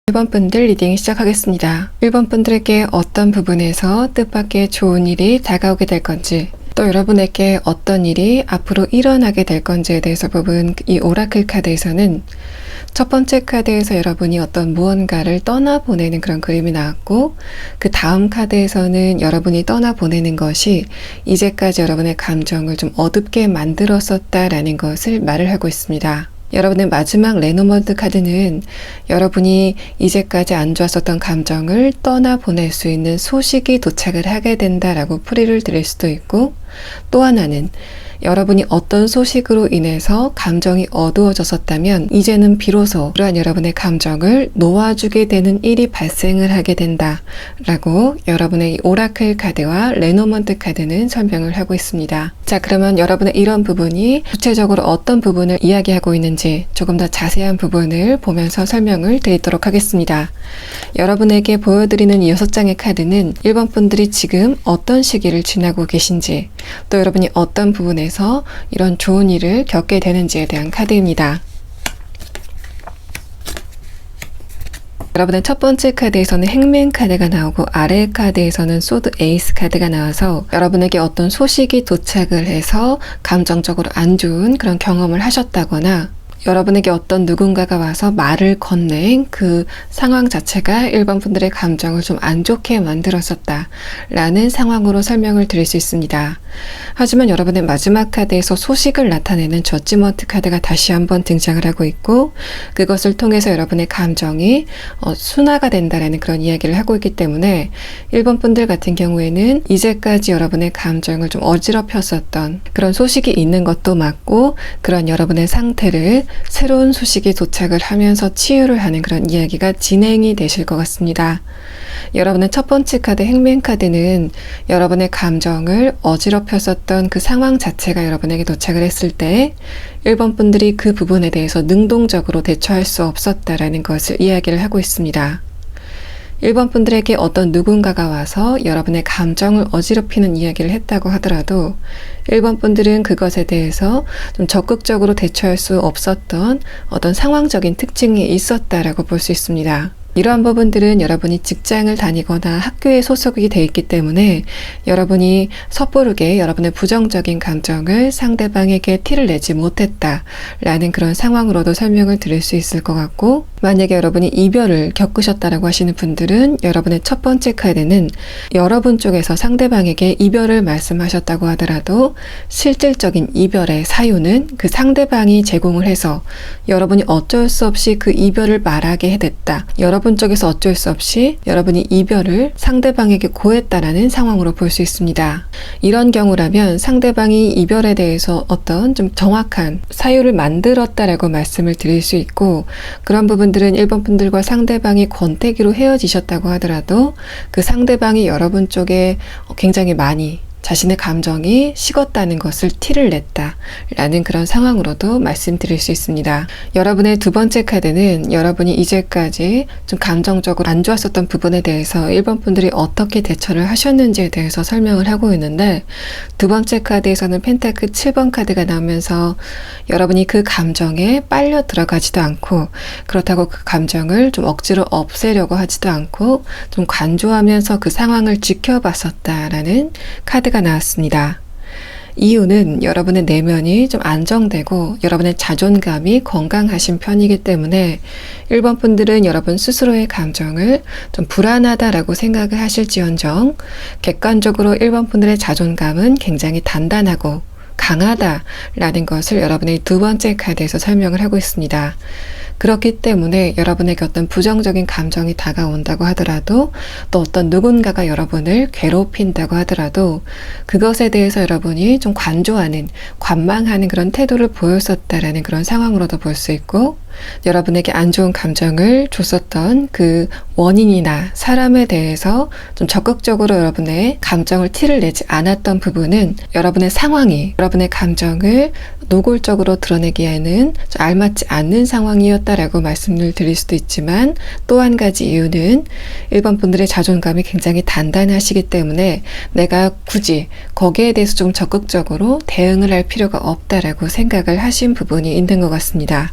1번 분들 리딩 시작하겠습니다. 1번 분들에게 어떤 부분에서 뜻밖의 좋은 일이 다가오게 될 건지, 또 여러분에게 어떤 일이 앞으로 일어나게 될 건지에 대해서 뽑은 이 오라클 카드에서는 첫 번째 카드에서 여러분이 어떤 무언가를 떠나보내는 그런 그림이 나왔고, 그 다음 카드에서는 여러분이 떠나보내는 것이 이제까지 여러분의 감정을 좀 어둡게 만들었었다라는 것을 말을 하고 있습니다. 여러분의 마지막 레노먼트 카드는 여러분이 이제까지 안 좋았었던 감정을 떠나보낼 수 있는 소식이 도착을 하게 된다라고 풀이를 드릴 수도 있고, 또 하나는 여러분이 어떤 소식으로 인해서 감정이 어두워졌었다면 이제는 비로소 그러한 여러분의 감정을 놓아주게 되는 일이 발생을 하게 된다 라고 여러분의 이 오라클 카드와 레노먼트 카드는 설명을 하고 있습니다. 자, 그러면 여러분의 이런 부분이 구체적으로 어떤 부분을 이야기하고 있는지 조금 더 자세한 부분을 보면서 설명을 드리도록 하겠습니다. 여러분에게 보여드리는 이 6장의 카드는 1번 분들이 지금 어떤 시기를 지나고 계신지, 또 여러분이 어떤 부분에서 이런 좋은 일을 겪게 되는지에 대한 카드입니다. 여러분의 첫 번째 카드에서는 행맨 카드가 나오고, 아래 카드에서는 소드 에이스 카드가 나와서 여러분에게 어떤 소식이 도착을 해서 감정적으로 안 좋은 그런 경험을 하셨다거나, 여러분에게 어떤 누군가가 와서 말을 건넨 그 상황 자체가 1번 분들의 감정을 좀 안 좋게 만들었었다 라는 상황으로 설명을 드릴 수 있습니다. 하지만 여러분의 마지막 카드에서 소식을 나타내는 저지먼트 카드가 다시 한번 등장을 하고 있고, 그것을 통해서 여러분의 감정이 순화가 된다라는 그런 이야기를 하고 있기 때문에 1번 분들 같은 경우에는 이제까지 여러분의 감정을 좀 어지럽혔었던 그런 소식이 있는 것도 맞고, 그런 여러분의 상태를 새로운 소식이 도착을 하면서 치유를 하는 그런 이야기가 진행이 되실 것 같습니다. 여러분의 첫 번째 카드 행맨 카드는 여러분의 감정을 어지럽혔었던 그 상황 자체가 여러분에게 도착을 했을 때 1번 분들이 그 부분에 대해서 능동적으로 대처할 수 없었다라는 것을 이야기를 하고 있습니다. 1번 분들에게 어떤 누군가가 와서 여러분의 감정을 어지럽히는 이야기를 했다고 하더라도 1번 분들은 그것에 대해서 좀 적극적으로 대처할 수 없었던 어떤 상황적인 특징이 있었다라고 볼 수 있습니다. 이러한 부분들은 여러분이 직장을 다니거나 학교에 소속이 돼 있기 때문에 여러분이 섣부르게 여러분의 부정적인 감정을 상대방에게 티를 내지 못했다라는 그런 상황으로도 설명을 드릴 수 있을 것 같고, 만약에 여러분이 이별을 겪으셨다라고 하시는 분들은 여러분의 첫 번째 카드는 여러분 쪽에서 상대방에게 이별을 말씀하셨다고 하더라도 실질적인 이별의 사유는 그 상대방이 제공을 해서 여러분이 어쩔 수 없이 그 이별을 말하게 해댔다. 여러분 쪽에서 어쩔 수 없이 여러분이 이별을 상대방에게 고했다라는 상황으로 볼 수 있습니다. 이런 경우라면 상대방이 이별에 대해서 어떤 좀 정확한 사유를 만들었다라고 말씀을 드릴 수 있고, 그런 부분들은 1번 분들과 상대방이 권태기로 헤어지셨다고 하더라도 그 상대방이 여러분 쪽에 굉장히 많이 자신의 감정이 식었다는 것을 티를 냈다라는 그런 상황으로도 말씀드릴 수 있습니다. 여러분의 두 번째 카드는 여러분이 이제까지 좀 감정적으로 안 좋았었던 부분에 대해서 1번 분들이 어떻게 대처를 하셨는지에 대해서 설명을 하고 있는데, 두 번째 카드에서는 펜타클 7번 카드가 나오면서 여러분이 그 감정에 빨려 들어가지도 않고, 그렇다고 그 감정을 좀 억지로 없애려고 하지도 않고 좀 관조하면서 그 상황을 지켜봤었다라는 카드가 나왔습니다. 이유는 여러분의 내면이 좀 안정되고 여러분의 자존감이 건강하신 편이기 때문에 1번 분들은 여러분 스스로의 감정을 좀 불안하다라고 생각을 하실지언정 객관적으로 1번 분들의 자존감은 굉장히 단단하고 강하다라는 것을 여러분의 두 번째 카드에서 설명을 하고 있습니다. 그렇기 때문에 여러분에게 어떤 부정적인 감정이 다가온다고 하더라도, 또 어떤 누군가가 여러분을 괴롭힌다고 하더라도 그것에 대해서 여러분이 좀 관조하는, 관망하는 그런 태도를 보였었다라는 그런 상황으로도 볼 수 있고, 여러분에게 안 좋은 감정을 줬었던 그 원인이나 사람에 대해서 좀 적극적으로 여러분의 감정을 티를 내지 않았던 부분은 여러분의 상황이 여러분의 감정을 노골적으로 드러내기에는 좀 알맞지 않는 상황이었다라고 말씀을 드릴 수도 있지만, 또 한 가지 이유는 1번 분들의 자존감이 굉장히 단단하시기 때문에 내가 굳이 거기에 대해서 좀 적극적으로 대응을 할 필요가 없다라고 생각을 하신 부분이 있는 것 같습니다.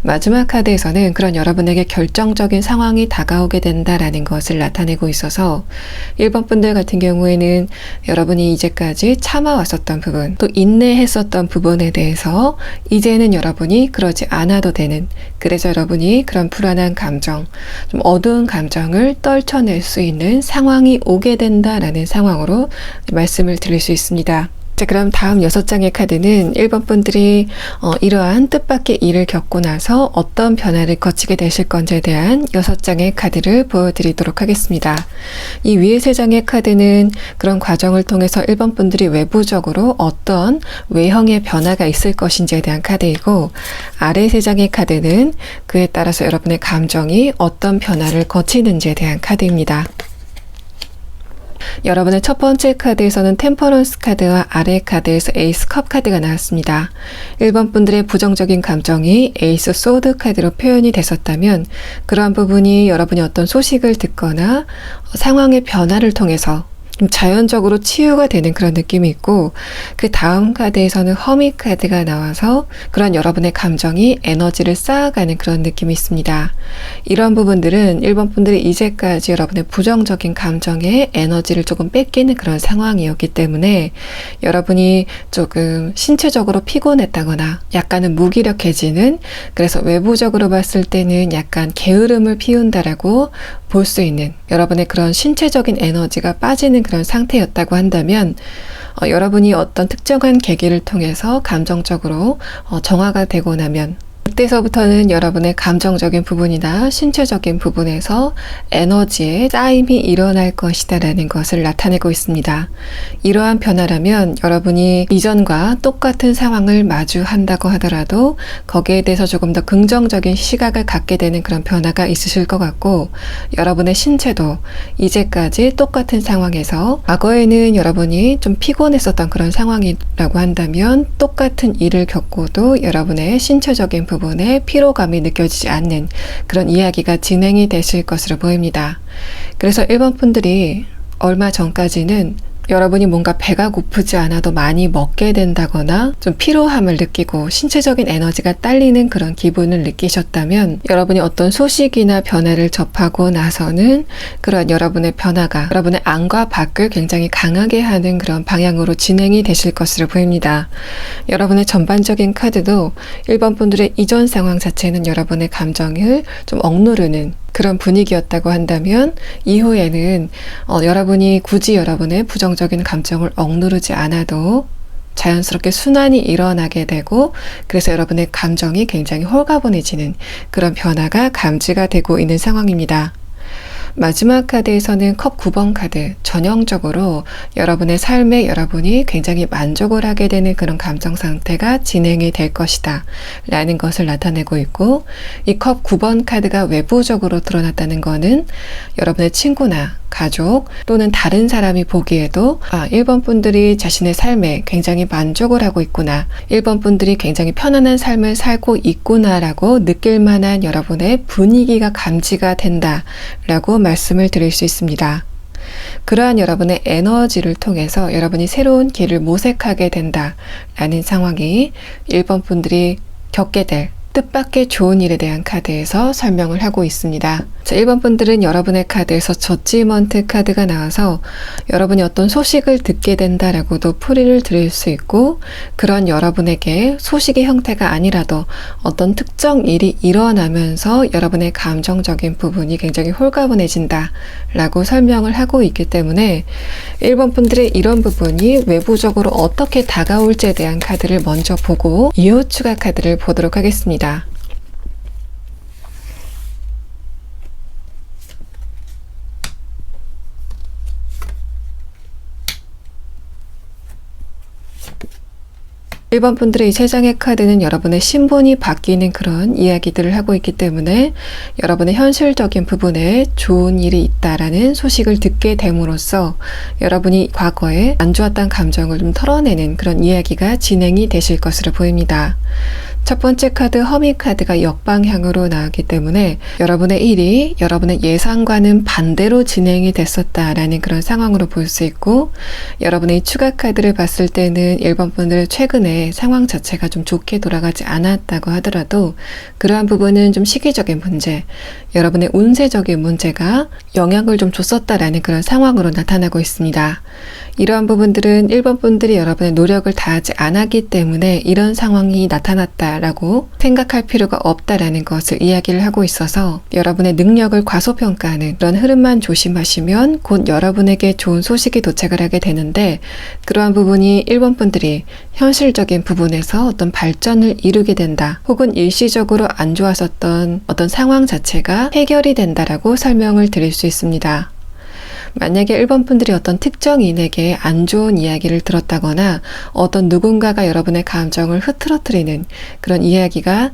마지막 카드에서는 그런 여러분에게 결정적인 상황이 다가오게 된다라는 것을 나타내고 있어서 1번 분들 같은 경우에는 여러분이 이제까지 참아왔었던 부분, 또 인내했었던 부분에 대해서 이제는 여러분이 그러지 않아도 되는, 그래서 여러분이 그런 불안한 감정, 좀 어두운 감정을 떨쳐낼 수 있는 상황이 오게 된다라는 상황으로 말씀을 드릴 수 있습니다. 자, 그럼 다음 6장의 카드는 1번 분들이 이러한 뜻밖의 일을 겪고 나서 어떤 변화를 거치게 되실 건지에 대한 6장의 카드를 보여드리도록 하겠습니다. 이 위에 3장의 카드는 그런 과정을 통해서 1번 분들이 외부적으로 어떤 외형의 변화가 있을 것인지에 대한 카드이고, 아래 3장의 카드는 그에 따라서 여러분의 감정이 어떤 변화를 거치는지에 대한 카드입니다. 여러분의 첫 번째 카드에서는 템퍼런스 카드와 아래 카드에서 에이스 컵 카드가 나왔습니다. 1번 분들의 부정적인 감정이 에이스 소드 카드로 표현이 됐었다면, 그러한 부분이 여러분이 어떤 소식을 듣거나 상황의 변화를 통해서 좀 자연적으로 치유가 되는 그런 느낌이 있고, 그 다음 카드에서는 허미 카드가 나와서 그런 여러분의 감정이 에너지를 쌓아가는 그런 느낌이 있습니다. 이런 부분들은 1번 분들이 이제까지 여러분의 부정적인 감정에 에너지를 조금 뺏기는 그런 상황이었기 때문에 여러분이 조금 신체적으로 피곤했다거나 약간은 무기력해지는, 그래서 외부적으로 봤을 때는 약간 게으름을 피운다라고 볼 수 있는 여러분의 그런 신체적인 에너지가 빠지는 그런 상태였다고 한다면, 여러분이 어떤 특정한 계기를 통해서 감정적으로 정화가 되고 나면 그때서부터는 여러분의 감정적인 부분이나 신체적인 부분에서 에너지의 쌓임이 일어날 것이다라는 것을 나타내고 있습니다. 이러한 변화라면 여러분이 이전과 똑같은 상황을 마주한다고 하더라도 거기에 대해서 조금 더 긍정적인 시각을 갖게 되는 그런 변화가 있으실 것 같고, 여러분의 신체도 이제까지 똑같은 상황에서 과거에는 여러분이 좀 피곤했었던 그런 상황이라고 한다면 똑같은 일을 겪고도 여러분의 신체적인 부분에 피로감이 느껴지지 않는 그런 이야기가 진행이 되실 것으로 보입니다. 그래서 1번 분들이 얼마 전까지는 여러분이 뭔가 배가 고프지 않아도 많이 먹게 된다거나 좀 피로함을 느끼고 신체적인 에너지가 딸리는 그런 기분을 느끼셨다면 여러분이 어떤 소식이나 변화를 접하고 나서는 그런 여러분의 변화가 여러분의 안과 밖을 굉장히 강하게 하는 그런 방향으로 진행이 되실 것으로 보입니다. 여러분의 전반적인 카드도 1번 분들의 이전 상황 자체는 여러분의 감정을 좀 억누르는 그런 분위기였다고 한다면 이후에는 여러분이 굳이 여러분의 부정적인 감정을 억누르지 않아도 자연스럽게 순환이 일어나게 되고 그래서 여러분의 감정이 굉장히 홀가분해지는 그런 변화가 감지가 되고 있는 상황입니다. 마지막 카드에서는 컵 9번 카드, 전형적으로 여러분의 삶에 여러분이 굉장히 만족을 하게 되는 그런 감정 상태가 진행이 될 것이다 라는 것을 나타내고 있고, 이 컵 9번 카드가 외부적으로 드러났다는 것은 여러분의 친구나 가족 또는 다른 사람이 보기에도 1번 분들이 자신의 삶에 굉장히 만족을 하고 있구나, 1번 분들이 굉장히 편안한 삶을 살고 있구나 라고 느낄 만한 여러분의 분위기가 감지가 된다 라고 말씀을 드릴 수 있습니다. 그러한 여러분의 에너지를 통해서 여러분이 새로운 길을 모색하게 된다 라는 상황이 1번 분들이 겪게 될 뜻밖의 좋은 일에 대한 카드에서 설명을 하고 있습니다. 자, 1번 분들은 여러분의 카드에서 저지먼트 카드가 나와서 여러분이 어떤 소식을 듣게 된다라고도 풀이를 드릴 수 있고, 그런 여러분에게 소식의 형태가 아니라도 어떤 특정 일이 일어나면서 여러분의 감정적인 부분이 굉장히 홀가분해진다 라고 설명을 하고 있기 때문에 1번 분들의 이런 부분이 외부적으로 어떻게 다가올지에 대한 카드를 먼저 보고 이후 추가 카드를 보도록 하겠습니다. 1번 분들의 이 3장의 카드는 여러분의 신분이 바뀌는 그런 이야기들을 하고 있기 때문에 여러분의 현실적인 부분에 좋은 일이 있다라는 소식을 듣게 됨으로써 여러분이 과거에 안 좋았던 감정을 좀 털어내는 그런 이야기가 진행이 되실 것으로 보입니다. 첫 번째 카드 허미 카드가 역방향으로 나왔기 때문에 여러분의 일이 여러분의 예상과는 반대로 진행이 됐었다라는 그런 상황으로 볼 수 있고, 여러분의 추가 카드를 봤을 때는 1번 분들 최근에 상황 자체가 좀 좋게 돌아가지 않았다고 하더라도 그러한 부분은 좀 시기적인 문제, 여러분의 운세적인 문제가 영향을 좀 줬었다라는 그런 상황으로 나타나고 있습니다. 이러한 부분들은 1번 분들이 여러분의 노력을 다하지 않았기 때문에 이런 상황이 나타났다라고 생각할 필요가 없다라는 것을 이야기를 하고 있어서 여러분의 능력을 과소평가하는 그런 흐름만 조심하시면 곧 여러분에게 좋은 소식이 도착을 하게 되는데, 그러한 부분이 1번 분들이 현실적인 부분에서 어떤 발전을 이루게 된다, 혹은 일시적으로 안 좋았었던 어떤 상황 자체가 해결이 된다라고 설명을 드릴 수 있습니다. 만약에 1번 분들이 어떤 특정인에게 안 좋은 이야기를 들었다거나 어떤 누군가가 여러분의 감정을 흐트러뜨리는 그런 이야기가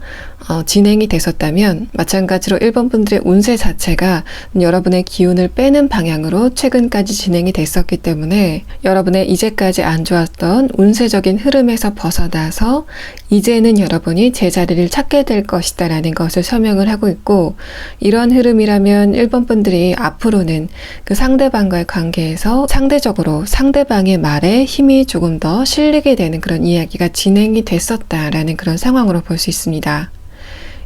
진행이 됐었다면, 마찬가지로 1번 분들의 운세 자체가 여러분의 기운을 빼는 방향으로 최근까지 진행이 됐었기 때문에 여러분의 이제까지 안 좋았던 운세적인 흐름에서 벗어나서 이제는 여러분이 제자리를 찾게 될 것이다 라는 것을 설명을 하고 있고, 이런 흐름이라면 1번 분들이 앞으로는 그 상대방과의 관계에서 상대적으로 상대방의 말에 힘이 조금 더 실리게 되는 그런 이야기가 진행이 됐었다라는 그런 상황으로 볼 수 있습니다.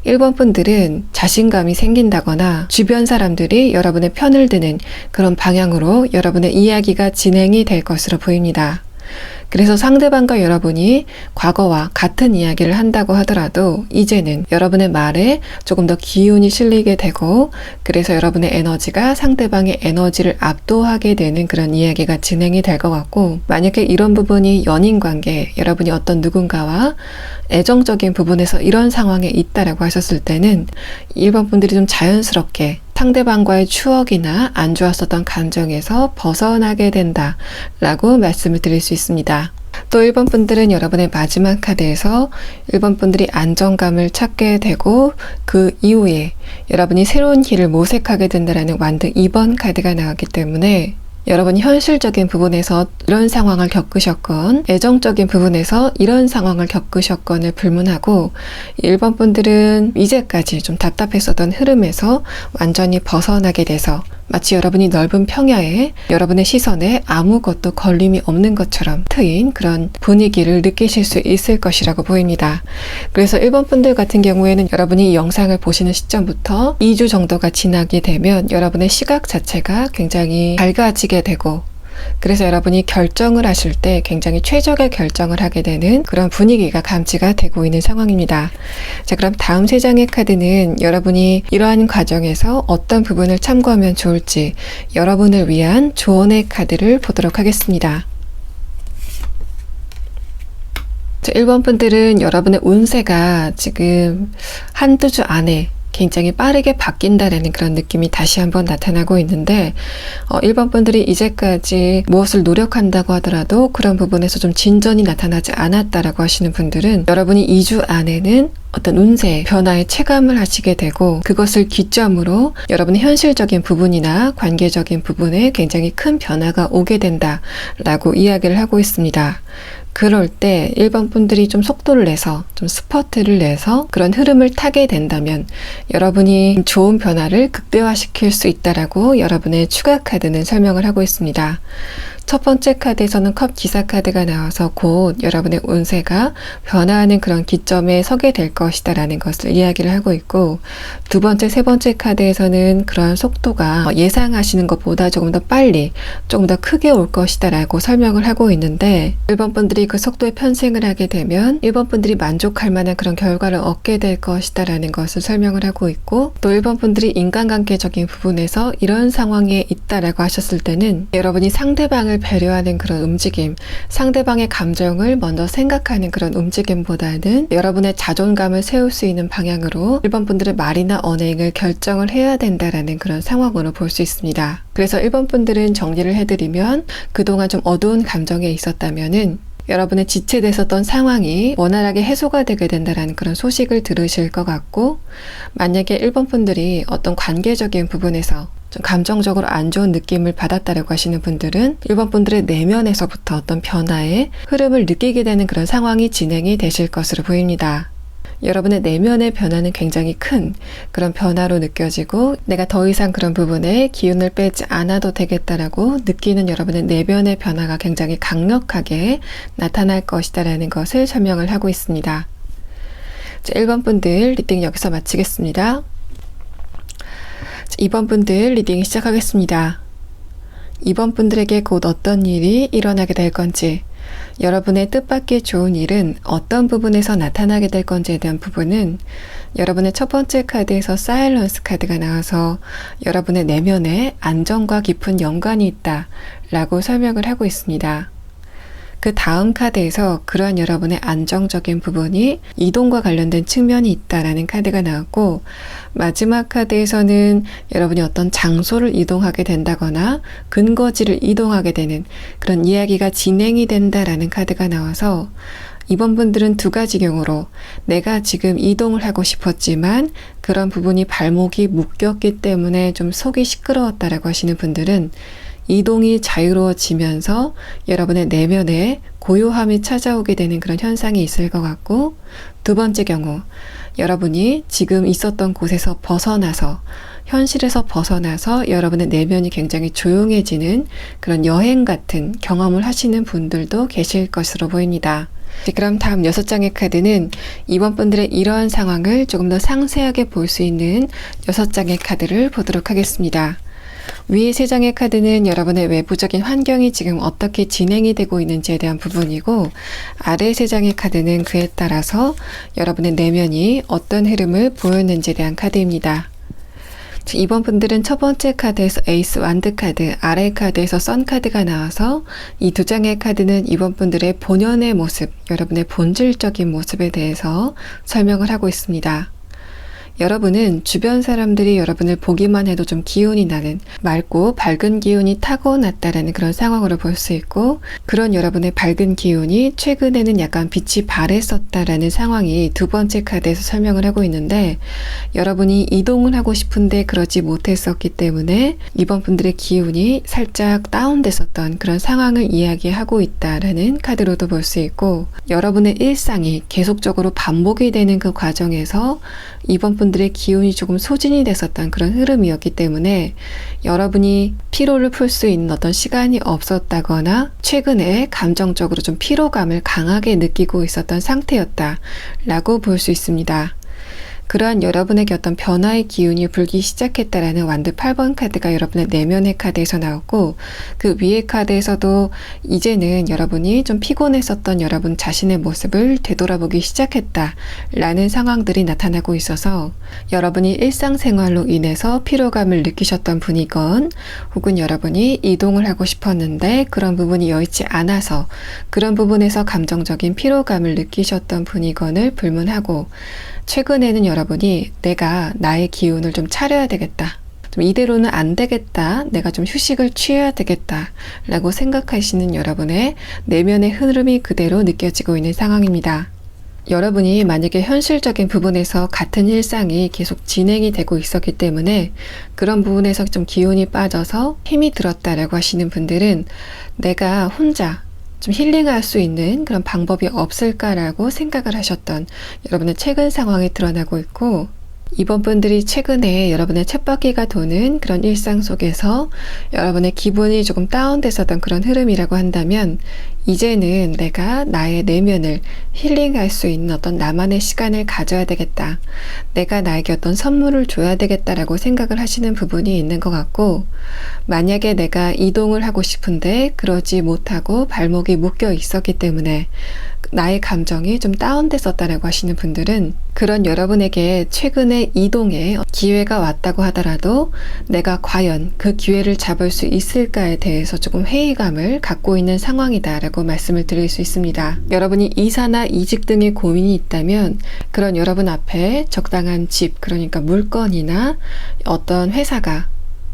1번 분들은 자신감이 생긴다거나 주변 사람들이 여러분의 편을 드는 그런 방향으로 여러분의 이야기가 진행이 될 것으로 보입니다. 그래서 상대방과 여러분이 과거와 같은 이야기를 한다고 하더라도 이제는 여러분의 말에 조금 더 기운이 실리게 되고, 그래서 여러분의 에너지가 상대방의 에너지를 압도하게 되는 그런 이야기가 진행이 될 것 같고, 만약에 이런 부분이 연인 관계, 여러분이 어떤 누군가와 애정적인 부분에서 이런 상황에 있다라고 하셨을 때는 1번 분들이 좀 자연스럽게 상대방과의 추억이나 안 좋았었던 감정에서 벗어나게 된다라고 말씀을 드릴 수 있습니다. 또 1번 분들은 여러분의 마지막 카드에서 1번 분들이 안정감을 찾게 되고 그 이후에 여러분이 새로운 길을 모색하게 된다라는 완등 2번 카드가 나왔기 때문에 여러분이 현실적인 부분에서 이런 상황을 겪으셨건 애정적인 부분에서 이런 상황을 겪으셨건을 불문하고 1번 분들은 이제까지 좀 답답했었던 흐름에서 완전히 벗어나게 돼서 마치 여러분이 넓은 평야에 여러분의 시선에 아무것도 걸림이 없는 것처럼 트인 그런 분위기를 느끼실 수 있을 것이라고 보입니다. 그래서 1번 분들 같은 경우에는 여러분이 이 영상을 보시는 시점부터 2주 정도가 지나게 되면 여러분의 시각 자체가 굉장히 밝아지게 되고, 그래서 여러분이 결정을 하실 때 굉장히 최적의 결정을 하게 되는 그런 분위기가 감지가 되고 있는 상황입니다. 자, 그럼 다음 3장의 카드는 여러분이 이러한 과정에서 어떤 부분을 참고하면 좋을지 여러분을 위한 조언의 카드를 보도록 하겠습니다. 자, 1번 분들은 여러분의 운세가 지금 한두 주 안에 굉장히 빠르게 바뀐다라는 그런 느낌이 다시 한번 나타나고 있는데, 1번 분들이 이제까지 무엇을 노력한다고 하더라도 그런 부분에서 좀 진전이 나타나지 않았다라고 하시는 분들은 여러분이 2주 안에는 어떤 운세 변화에 체감을 하시게 되고, 그것을 기점으로 여러분의 현실적인 부분이나 관계적인 부분에 굉장히 큰 변화가 오게 된다라고 이야기를 하고 있습니다. 그럴 때 1번 분들이 좀 속도를 내서 좀 스퍼트를 내서 그런 흐름을 타게 된다면 여러분이 좋은 변화를 극대화시킬 수 있다라고 여러분의 추가 카드는 설명을 하고 있습니다. 첫 번째 카드에서는 컵 기사 카드가 나와서 곧 여러분의 운세가 변화하는 그런 기점에 서게 될 것이다 라는 것을 이야기를 하고 있고, 두 번째, 세 번째 카드에서는 그러한 속도가 예상하시는 것보다 조금 더 빨리, 조금 더 크게 올 것이다 라고 설명을 하고 있는데, 1번 분들이 그 속도에 편승을 하게 되면 1번 분들이 만족할 만한 그런 결과를 얻게 될 것이다 라는 것을 설명을 하고 있고, 또 1번 분들이 인간관계적인 부분에서 이런 상황에 있다라고 하셨을 때는 여러분이 상대방을 배려하는 그런 움직임, 상대방의 감정을 먼저 생각하는 그런 움직임보다는 여러분의 자존감을 세울 수 있는 방향으로 1번 분들의 말이나 언행을 결정을 해야 된다라는 그런 상황으로 볼 수 있습니다. 그래서 1번 분들은 정리를 해드리면, 그동안 좀 어두운 감정에 있었다면은 여러분의 지체됐었던 상황이 원활하게 해소가 되게 된다는 그런 소식을 들으실 것 같고, 만약에 1번 분들이 어떤 관계적인 부분에서 좀 감정적으로 안 좋은 느낌을 받았다라고 하시는 분들은 1번 분들의 내면에서부터 어떤 변화의 흐름을 느끼게 되는 그런 상황이 진행이 되실 것으로 보입니다. 여러분의 내면의 변화는 굉장히 큰 그런 변화로 느껴지고, 내가 더 이상 그런 부분에 기운을 빼지 않아도 되겠다라고 느끼는 여러분의 내면의 변화가 굉장히 강력하게 나타날 것이다라는 것을 설명을 하고 있습니다. 자, 1번 분들 리딩 여기서 마치겠습니다. 2번 분들 리딩 시작하겠습니다. 2번 분들에게 곧 어떤 일이 일어나게 될 건지, 여러분의 뜻밖의 좋은 일은 어떤 부분에서 나타나게 될 건지에 대한 부분은 여러분의 첫 번째 카드에서 사일런스 카드가 나와서 여러분의 내면에 안정과 깊은 연관이 있다라고 설명을 하고 있습니다. 그 다음 카드에서 그러한 여러분의 안정적인 부분이 이동과 관련된 측면이 있다라는 카드가 나왔고, 마지막 카드에서는 여러분이 어떤 장소를 이동하게 된다거나 근거지를 이동하게 되는 그런 이야기가 진행이 된다라는 카드가 나와서, 이번 분들은 두 가지 경우로 내가 지금 이동을 하고 싶었지만 그런 부분이 발목이 묶였기 때문에 좀 속이 시끄러웠다라고 하시는 분들은 이동이 자유로워지면서 여러분의 내면에 고요함이 찾아오게 되는 그런 현상이 있을 것 같고, 두 번째 경우 여러분이 지금 있었던 곳에서 벗어나서, 현실에서 벗어나서 여러분의 내면이 굉장히 조용해지는 그런 여행 같은 경험을 하시는 분들도 계실 것으로 보입니다. 그럼 다음 6장의 카드는 이번 분들의 이러한 상황을 조금 더 상세하게 볼 수 있는 6장의 카드를 보도록 하겠습니다. 위에 3장의 카드는 여러분의 외부적인 환경이 지금 어떻게 진행이 되고 있는지에 대한 부분이고, 아래 3장의 카드는 그에 따라서 여러분의 내면이 어떤 흐름을 보였는지에 대한 카드입니다. 이번 분들은 첫 번째 카드에서 에이스 완드 카드, 아래 카드에서 선 카드가 나와서 이 두 장의 카드는 이번 분들의 본연의 모습, 여러분의 본질적인 모습에 대해서 설명을 하고 있습니다. 여러분은 주변 사람들이 여러분을 보기만 해도 좀 기운이 나는, 맑고 밝은 기운이 타고났다라는 그런 상황으로 볼 수 있고, 그런 여러분의 밝은 기운이 최근에는 약간 빛이 바랬었다라는 상황이 두 번째 카드에서 설명을 하고 있는데, 여러분이 이동을 하고 싶은데 그러지 못했었기 때문에 이번 분들의 기운이 살짝 다운됐었던 그런 상황을 이야기하고 있다라는 카드로도 볼 수 있고, 여러분의 일상이 계속적으로 반복이 되는 그 과정에서 이번 분 여러분들의 기운이 조금 소진이 됐었던 그런 흐름이었기 때문에 여러분이 피로를 풀 수 있는 어떤 시간이 없었다거나 최근에 감정적으로 좀 피로감을 강하게 느끼고 있었던 상태였다라고 볼 수 있습니다. 그러한 여러분에게 어떤 변화의 기운이 불기 시작했다라는 완드 8번 카드가 여러분의 내면의 카드에서 나오고, 그 위의 카드에서도 이제는 여러분이 좀 피곤했었던 여러분 자신의 모습을 되돌아보기 시작했다라는 상황들이 나타나고 있어서, 여러분이 일상생활로 인해서 피로감을 느끼셨던 분이건, 혹은 여러분이 이동을 하고 싶었는데 그런 부분이 여의치 않아서 그런 부분에서 감정적인 피로감을 느끼셨던 분이건을 불문하고, 최근에는 여러분이 내가 나의 기운을 좀 차려야 되겠다, 좀 이대로는 안 되겠다, 내가 좀 휴식을 취해야 되겠다 라고 생각하시는 여러분의 내면의 흐름이 그대로 느껴지고 있는 상황입니다. 여러분이 만약에 현실적인 부분에서 같은 일상이 계속 진행이 되고 있었기 때문에 그런 부분에서 좀 기운이 빠져서 힘이 들었다라고 하시는 분들은 내가 혼자 좀 힐링할 수 있는 그런 방법이 없을까라고 생각을 하셨던 여러분의 최근 상황이 드러나고 있고, 이번 분들이 최근에 여러분의 쳇바퀴가 도는 그런 일상 속에서 여러분의 기분이 조금 다운됐었던 그런 흐름이라고 한다면, 이제는 내가 나의 내면을 힐링할 수 있는 어떤 나만의 시간을 가져야 되겠다, 내가 나에게 어떤 선물을 줘야 되겠다라고 생각을 하시는 부분이 있는 것 같고, 만약에 내가 이동을 하고 싶은데 그러지 못하고 발목이 묶여 있었기 때문에 나의 감정이 좀 다운됐었다라고 하시는 분들은, 그런 여러분에게 최근에 이동에 기회가 왔다고 하더라도 내가 과연 그 기회를 잡을 수 있을까에 대해서 조금 회의감을 갖고 있는 상황이다라고 말씀을 드릴 수 있습니다. 여러분이 이사나 이직 등의 고민이 있다면 그런 여러분 앞에 적당한 집, 그러니까 물건이나 어떤 회사가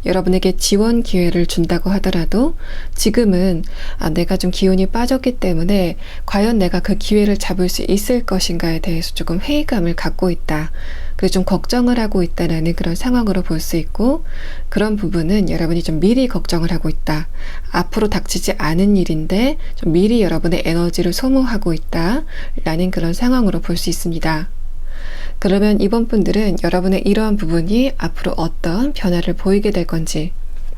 여러분에게 지원 기회를 준다고 하더라도 지금은 내가 좀 기운이 빠졌기 때문에 과연 내가 그 기회를 잡을 수 있을 것인가에 대해서 조금 회의감을 갖고 있다, 그리고 좀 걱정을 하고 있다라는 그런 상황으로 볼 수 있고, 그런 부분은 여러분이 좀 미리 걱정을 하고 있다, 앞으로 닥치지 않은 일인데 좀 미리 여러분의 에너지를 소모하고 있다 라는 그런 상황으로 볼 수 있습니다. 그러면 이번 분들은 여러분의 이러한 부분이 앞으로 어떤 변화를 보이게 될 건지,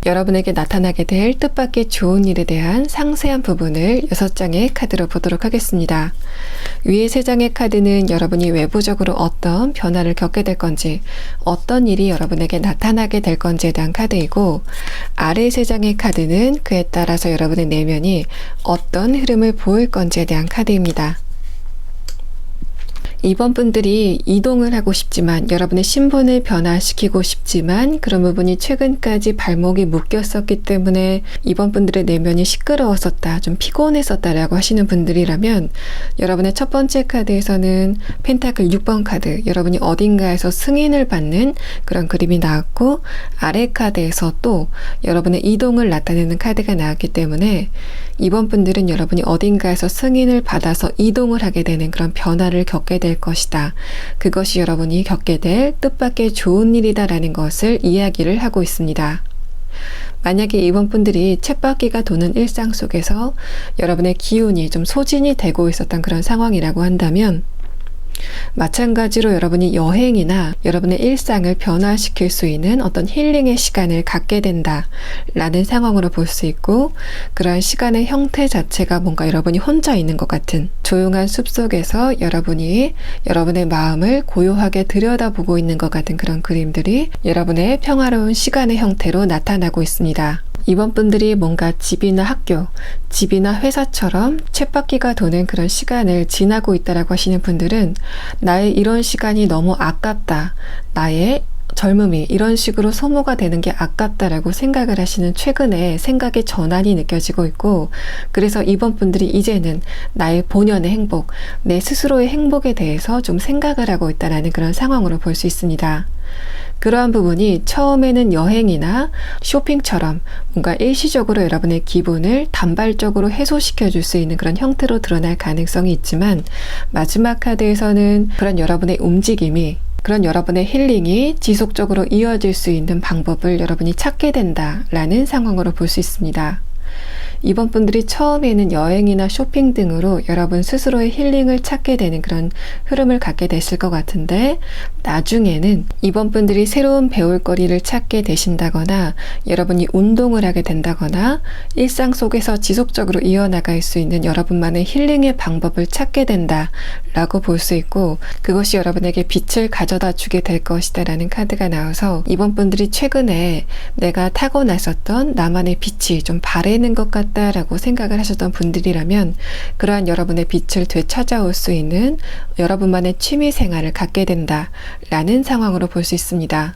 여러분에게 나타나게 될 뜻밖의 좋은 일에 대한 상세한 부분을 6장의 카드로 보도록 하겠습니다. 위에 3장의 카드는 여러분이 외부적으로 어떤 변화를 겪게 될 건지, 어떤 일이 여러분에게 나타나게 될 건지에 대한 카드이고, 아래 3장의 카드는 그에 따라서 여러분의 내면이 어떤 흐름을 보일 건지에 대한 카드입니다. 이번 분들이 이동을 하고 싶지만, 여러분의 신분을 변화시키고 싶지만 그런 부분이 최근까지 발목이 묶였었기 때문에 이번 분들의 내면이 시끄러웠었다, 좀 피곤했었다라고 하시는 분들이라면, 여러분의 첫 번째 카드에서는 펜타클 6번 카드, 여러분이 어딘가에서 승인을 받는 그런 그림이 나왔고, 아래 카드에서 또 여러분의 이동을 나타내는 카드가 나왔기 때문에 이번 분들은 여러분이 어딘가에서 승인을 받아서 이동을 하게 되는 그런 변화를 겪게 될 것이다, 그것이 여러분이 겪게 될 뜻밖의 좋은 일이다라는 것을 이야기를 하고 있습니다. 만약에 이번 분들이 쳇바퀴가 도는 일상 속에서 여러분의 기운이 좀 소진이 되고 있었던 그런 상황이라고 한다면, 마찬가지로 여러분이 여행이나 여러분의 일상을 변화시킬 수 있는 어떤 힐링의 시간을 갖게 된다 라는 상황으로 볼 수 있고, 그러한 시간의 형태 자체가 뭔가 여러분이 혼자 있는 것 같은 조용한 숲속에서 여러분이 여러분의 마음을 고요하게 들여다보고 있는 것 같은 그런 그림들이 여러분의 평화로운 시간의 형태로 나타나고 있습니다. 이번 분들이 뭔가 집이나 학교, 집이나 회사처럼 쳇바퀴가 도는 그런 시간을 지나고 있다라고 하시는 분들은 나의 이런 시간이 너무 아깝다, 나의 젊음이 이런 식으로 소모가 되는 게 아깝다라고 생각을 하시는 최근에 생각의 전환이 느껴지고 있고, 그래서 이번 분들이 이제는 나의 본연의 행복, 내 스스로의 행복에 대해서 좀 생각을 하고 있다라는 그런 상황으로 볼 수 있습니다. 그러한 부분이 처음에는 여행이나 쇼핑처럼 뭔가 일시적으로 여러분의 기분을 단발적으로 해소시켜 줄 수 있는 그런 형태로 드러날 가능성이 있지만, 마지막 카드에서는 그런 여러분의 움직임이, 그런 여러분의 힐링이 지속적으로 이어질 수 있는 방법을 여러분이 찾게 된다라는 상황으로 볼 수 있습니다. 이번 분들이 처음에는 여행이나 쇼핑 등으로 여러분 스스로의 힐링을 찾게 되는 그런 흐름을 갖게 됐을 것 같은데, 나중에는 이번 분들이 새로운 배울거리를 찾게 되신다거나 여러분이 운동을 하게 된다거나 일상 속에서 지속적으로 이어나갈 수 있는 여러분만의 힐링의 방법을 찾게 된다 라고 볼 수 있고, 그것이 여러분에게 빛을 가져다 주게 될 것이다 라는 카드가 나와서, 이번 분들이 최근에 내가 타고났었던 나만의 빛이 좀 바래는 것 같다 라고 생각을 하셨던 분들이라면, 그러한 여러분의 빛을 되찾아올 수 있는 여러분만의 취미 생활을 갖게 된다 라는 상황으로 볼 수 있습니다.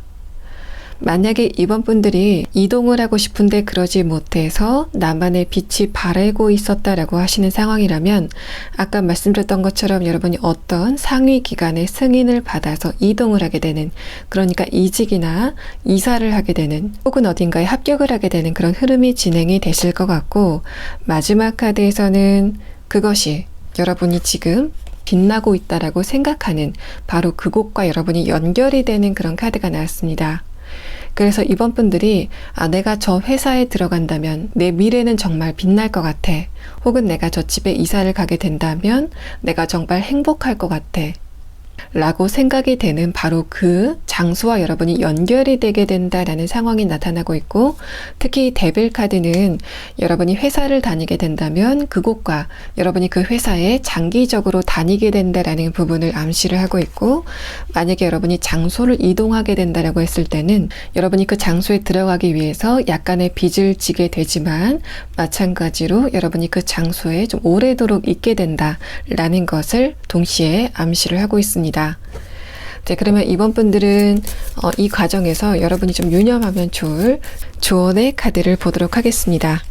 만약에 이번 분들이 이동을 하고 싶은데 그러지 못해서 나만의 빛이 바래고 있었다라고 하시는 상황이라면, 아까 말씀드렸던 것처럼 여러분이 어떤 상위 기관의 승인을 받아서 이동을 하게 되는, 그러니까 이직이나 이사를 하게 되는, 혹은 어딘가에 합격을 하게 되는 그런 흐름이 진행이 되실 것 같고, 마지막 카드에서는 그것이 여러분이 지금 빛나고 있다라고 생각하는 바로 그곳과 여러분이 연결이 되는 그런 카드가 나왔습니다. 그래서 이번 분들이 내가 저 회사에 들어간다면 내 미래는 정말 빛날 것 같아. 혹은 내가 저 집에 이사를 가게 된다면 내가 정말 행복할 것 같아. 라고 생각이 되는 바로 그 장소와 여러분이 연결이 되게 된다라는 상황이 나타나고 있고, 특히 데빌 카드는 여러분이 회사를 다니게 된다면 그곳과 여러분이 그 회사에 장기적으로 다니게 된다라는 부분을 암시를 하고 있고, 만약에 여러분이 장소를 이동하게 된다라고 했을 때는 여러분이 그 장소에 들어가기 위해서 약간의 빚을 지게 되지만, 마찬가지로 여러분이 그 장소에 좀 오래도록 있게 된다라는 것을 동시에 암시를 하고 있습니다. 네, 그러면 이번 분들은 이 과정에서 여러분이 좀 유념하면 좋을 조언의 카드를 보도록 하겠습니다.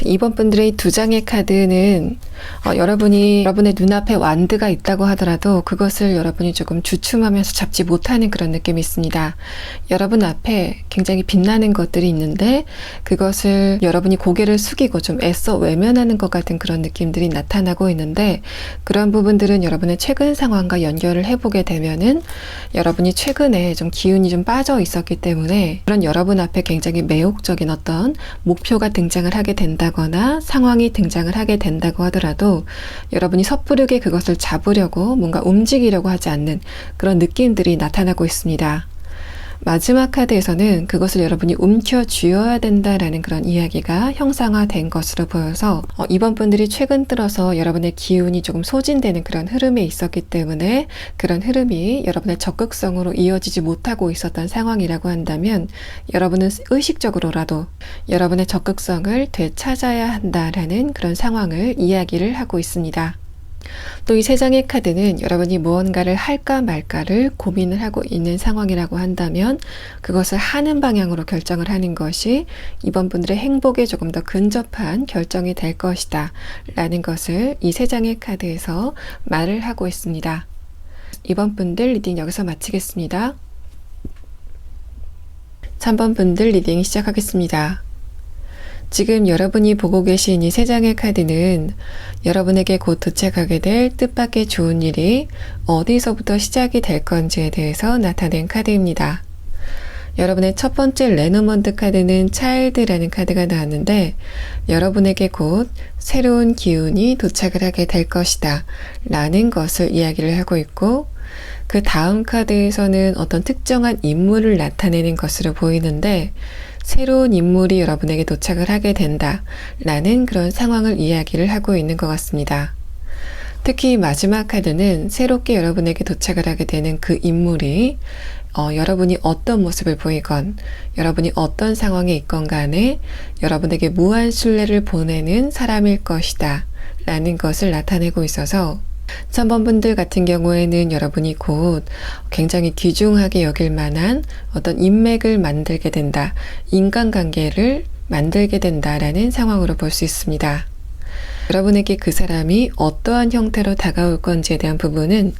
이번 분들의 두 장의 카드는 여러분이 여러분의 눈앞에 완드가 있다고 하더라도 그것을 여러분이 조금 주춤하면서 잡지 못하는 그런 느낌이 있습니다. 여러분 앞에 굉장히 빛나는 것들이 있는데 그것을 여러분이 고개를 숙이고 좀 애써 외면하는 것 같은 그런 느낌들이 나타나고 있는데, 그런 부분들은 여러분의 최근 상황과 연결을 해보게 되면은 여러분이 최근에 좀 기운이 좀 빠져 있었기 때문에 그런 여러분 앞에 굉장히 매혹적인 어떤 목표가 등장을 하게 된다거나 상황이 등장을 하게 된다고 하더라도 여러분이 섣부르게 그것을 잡으려고 뭔가 움직이려고 하지 않는 그런 느낌들이 나타나고 있습니다. 마지막 카드에서는 그것을 여러분이 움켜쥐어야 된다라는 그런 이야기가 형상화된 것으로 보여서 이번 분들이 최근 들어서 여러분의 기운이 조금 소진되는 그런 흐름에 있었기 때문에 그런 흐름이 여러분의 적극성으로 이어지지 못하고 있었던 상황이라고 한다면, 여러분은 의식적으로라도 여러분의 적극성을 되찾아야 한다라는 그런 상황을 이야기를 하고 있습니다. 또 이 세 장의 카드는 여러분이 무언가를 할까 말까를 고민을 하고 있는 상황이라고 한다면 그것을 하는 방향으로 결정을 하는 것이 이번 분들의 행복에 조금 더 근접한 결정이 될 것이다 라는 것을 이 세 장의 카드에서 말을 하고 있습니다. 이번 분들 리딩 여기서 마치겠습니다. 3번 분들 리딩 시작하겠습니다. 지금 여러분이 보고 계신 이 세 장의 카드는 여러분에게 곧 도착하게 될 뜻밖의 좋은 일이 어디서부터 시작이 될 건지에 대해서 나타낸 카드입니다. 여러분의 첫 번째 레노먼트 카드는 차일드라는 카드가 나왔는데, 여러분에게 곧 새로운 기운이 도착을 하게 될 것이다 라는 것을 이야기를 하고 있고, 그 다음 카드에서는 어떤 특정한 인물을 나타내는 것으로 보이는데, 새로운 인물이 여러분에게 도착을 하게 된다 라는 그런 상황을 이야기를 하고 있는 것 같습니다. 특히 마지막 카드는 새롭게 여러분에게 도착을 하게 되는 그 인물이 여러분이 어떤 모습을 보이건 여러분이 어떤 상황에 있건 간에 여러분에게 무한 신뢰를 보내는 사람일 것이다 라는 것을 나타내고 있어서, 3번 분들 같은 경우에는 여러분이 곧 굉장히 귀중하게 여길 만한 어떤 인맥을 만들게 된다, 인간관계를 만들게 된다라는 상황으로 볼 수 있습니다. 여러분에게 그 사람이 어떠한 형태로 다가올 건지에 대한 부분은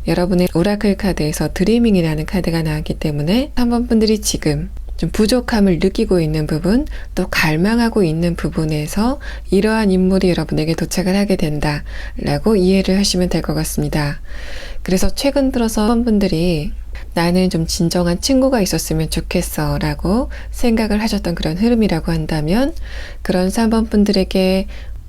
여러분의 오라클 카드에서 드리밍이라는 카드가 나왔기 때문에 3번 분들이 지금 좀 부족함을 느끼고 있는 부분, 또 갈망하고 있는 부분에서 이러한 인물이 여러분에게 도착을 하게 된다라고 이해를 하시면 될 것 같습니다. 그래서 최근 들어서 분들이 나는 좀 진정한 친구가 있었으면 좋겠어 라고 생각을 하셨던 그런 흐름이라고 한다면, 그런 3번 분들에게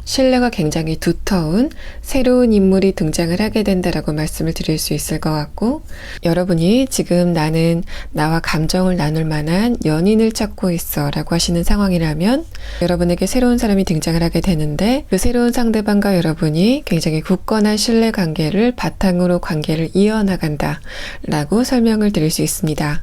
신뢰가 굉장히 두터운 새로운 인물이 등장을 하게 된다라고 말씀을 드릴 수 있을 것 같고, 여러분이 지금 나는 나와 감정을 나눌 만한 연인을 찾고 있어 라고 하시는 상황이라면, 여러분에게 새로운 사람이 등장을 하게 되는데, 그 새로운 상대방과 여러분이 굉장히 굳건한 신뢰 관계를 바탕으로 관계를 이어나간다 라고 설명을 드릴 수 있습니다.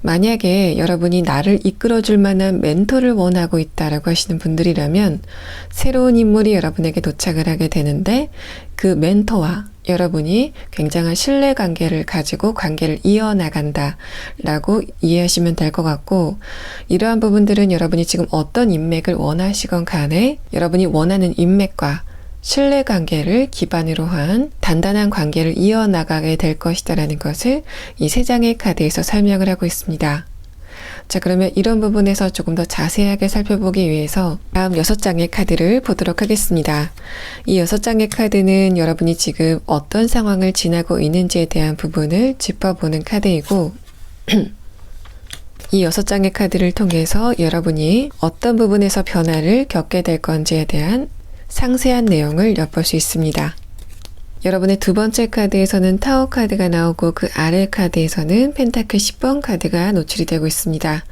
만약에 여러분이 나를 이끌어줄 만한 멘토를 원하고 있다라고 하시는 분들이라면, 새로운 인물이 여러분에게 도착을 하게 되는데, 그 멘토와 여러분이 굉장한 신뢰관계를 가지고 관계를 이어나간다 라고 이해하시면 될 것 같고, 이러한 부분들은 여러분이 지금 어떤 인맥을 원하시건 간에 여러분이 원하는 인맥과 신뢰관계를 기반으로 한 단단한 관계를 이어나가게 될 것이다라는 것을 이 3장의 카드에서 설명을 하고 있습니다. 자, 그러면 이런 부분에서 조금 더 자세하게 살펴보기 위해서 다음 6장의 카드를 보도록 하겠습니다. 이 6장의 카드는 여러분이 지금 어떤 상황을 지나고 있는지에 대한 부분을 짚어보는 카드이고, 이 6장의 카드를 통해서 여러분이 어떤 부분에서 변화를 겪게 될 건지에 대한 상세한 내용을 엿볼 수 있습니다. 여러분의 두 번째 카드에서는 타워 카드가 나오고, 그 아래 카드에서는 펜타클 10번 카드가 노출이 되고 있습니다.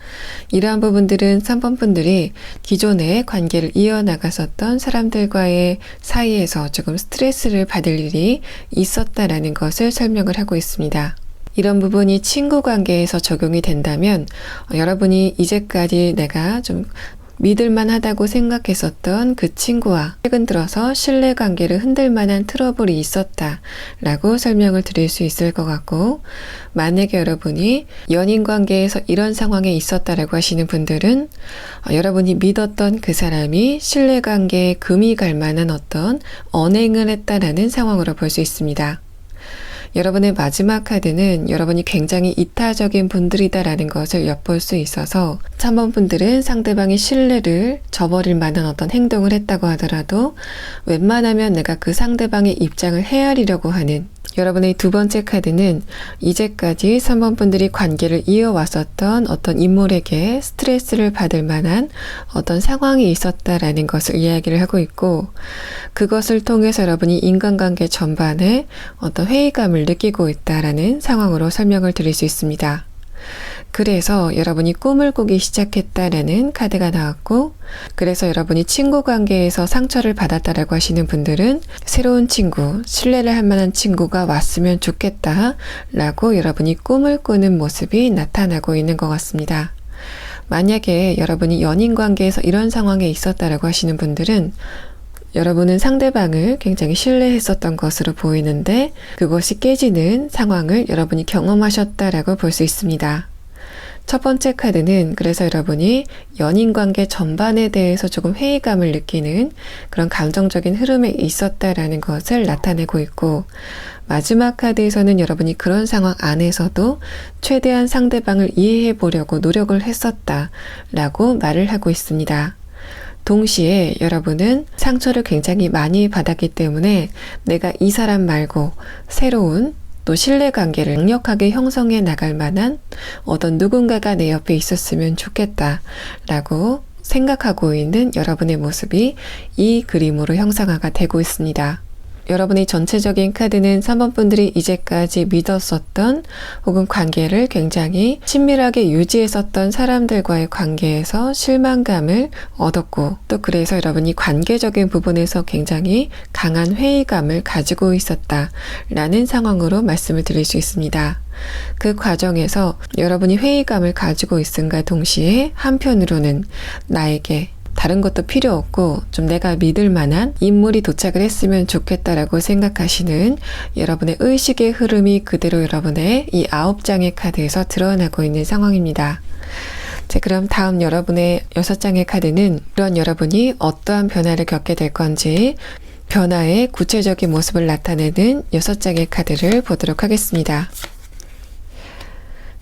이러한 부분들은 3번 분들이 기존에 관계를 이어나갔었던 사람들과의 사이에서 조금 스트레스를 받을 일이 있었다라는 것을 설명을 하고 있습니다. 이런 부분이 친구 관계에서 적용이 된다면, 여러분이 이제까지 내가 좀 믿을만 하다고 생각했었던 그 친구와 최근 들어서 신뢰관계를 흔들 만한 트러블이 있었다라고 설명을 드릴 수 있을 것 같고, 만약에 여러분이 연인관계에서 이런 상황에 있었다라고 하시는 분들은 여러분이 믿었던 그 사람이 신뢰관계에 금이 갈 만한 어떤 언행을 했다라는 상황으로 볼 수 있습니다. 여러분의 마지막 카드는 여러분이 굉장히 이타적인 분들이다라는 것을 엿볼 수 있어서, 3번 분들은 상대방의 신뢰를 저버릴 만한 어떤 행동을 했다고 하더라도 웬만하면 내가 그 상대방의 입장을 헤아리려고 하는, 여러분의 두 번째 카드는 이제까지 3번 분들이 관계를 이어왔었던 어떤 인물에게 스트레스를 받을 만한 어떤 상황이 있었다라는 것을 이야기를 하고 있고, 그것을 통해서 여러분이 인간관계 전반에 어떤 회의감을 느끼고 있다라는 상황으로 설명을 드릴 수 있습니다. 그래서 여러분이 꿈을 꾸기 시작했다라는 카드가 나왔고, 그래서 여러분이 친구 관계에서 상처를 받았다라고 하시는 분들은 새로운 친구, 신뢰를 할 만한 친구가 왔으면 좋겠다라고 여러분이 꿈을 꾸는 모습이 나타나고 있는 것 같습니다. 만약에 여러분이 연인 관계에서 이런 상황에 있었다라고 하시는 분들은 여러분은 상대방을 굉장히 신뢰했었던 것으로 보이는데, 그것이 깨지는 상황을 여러분이 경험하셨다라고 볼 수 있습니다. 첫 번째 카드는 그래서 여러분이 연인관계 전반에 대해서 조금 회의감을 느끼는 그런 감정적인 흐름에 있었다라는 것을 나타내고 있고, 마지막 카드에서는 여러분이 그런 상황 안에서도 최대한 상대방을 이해해 보려고 노력을 했었다라고 말을 하고 있습니다. 동시에 여러분은 상처를 굉장히 많이 받았기 때문에 내가 이 사람 말고 새로운 또 신뢰관계를 강력하게 형성해 나갈 만한 어떤 누군가가 내 옆에 있었으면 좋겠다라고 생각하고 있는 여러분의 모습이 이 그림으로 형상화가 되고 있습니다. 여러분의 전체적인 카드는 3번 분들이 이제까지 믿었었던 혹은 관계를 굉장히 친밀하게 유지했었던 사람들과의 관계에서 실망감을 얻었고, 또 그래서 여러분이 관계적인 부분에서 굉장히 강한 회의감을 가지고 있었다라는 상황으로 말씀을 드릴 수 있습니다. 그 과정에서 여러분이 회의감을 가지고 있음과 동시에 한편으로는 나에게 다른 것도 필요 없고 좀 내가 믿을 만한 인물이 도착을 했으면 좋겠다라고 생각하시는 여러분의 의식의 흐름이 그대로 여러분의 이 9장의 카드에서 드러나고 있는 상황입니다. 자, 그럼 다음 여러분의 6장의 카드는 그런 여러분이 어떠한 변화를 겪게 될 건지 변화의 구체적인 모습을 나타내는 6장의 카드를 보도록 하겠습니다.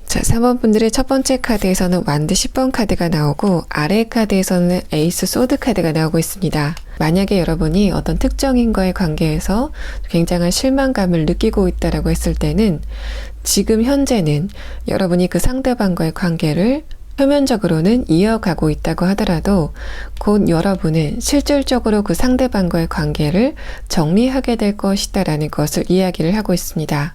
자, 3번 분들의 첫 번째 카드에서는 완드 10번 카드가 나오고 아래 카드에서는 에이스 소드 카드가 나오고 있습니다. 만약에 여러분이 어떤 특정인과의 관계에서 굉장한 실망감을 느끼고 있다라고 했을 때는 지금 현재는 여러분이 그 상대방과의 관계를 표면적으로는 이어가고 있다고 하더라도 곧 여러분은 실질적으로 그 상대방과의 관계를 정리하게 될 것이다라는 것을 이야기를 하고 있습니다.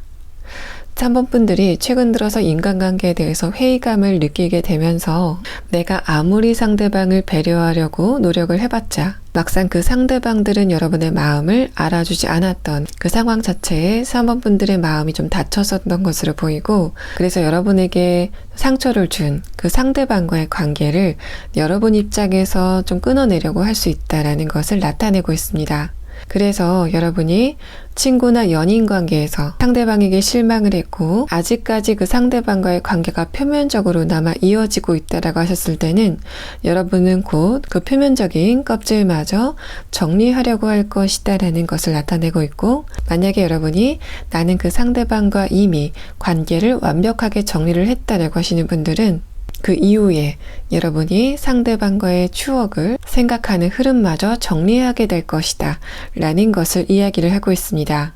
3번 분들이 최근 들어서 인간관계에 대해서 회의감을 느끼게 되면서 내가 아무리 상대방을 배려하려고 노력을 해봤자 막상 그 상대방들은 여러분의 마음을 알아주지 않았던 그 상황 자체에 3번 분들의 마음이 좀 다쳤었던 것으로 보이고, 그래서 여러분에게 상처를 준 그 상대방과의 관계를 여러분 입장에서 좀 끊어내려고 할 수 있다는 것을 나타내고 있습니다. 그래서 여러분이 친구나 연인 관계에서 상대방에게 실망을 했고 아직까지 그 상대방과의 관계가 표면적으로나마 이어지고 있다라고 하셨을 때는 여러분은 곧 그 표면적인 껍질마저 정리하려고 할 것이다라는 것을 나타내고 있고, 만약에 여러분이 나는 그 상대방과 이미 관계를 완벽하게 정리를 했다라고 하시는 분들은 그 이후에 여러분이 상대방과의 추억을 생각하는 흐름마저 정리하게 될 것이다 라는 것을 이야기를 하고 있습니다.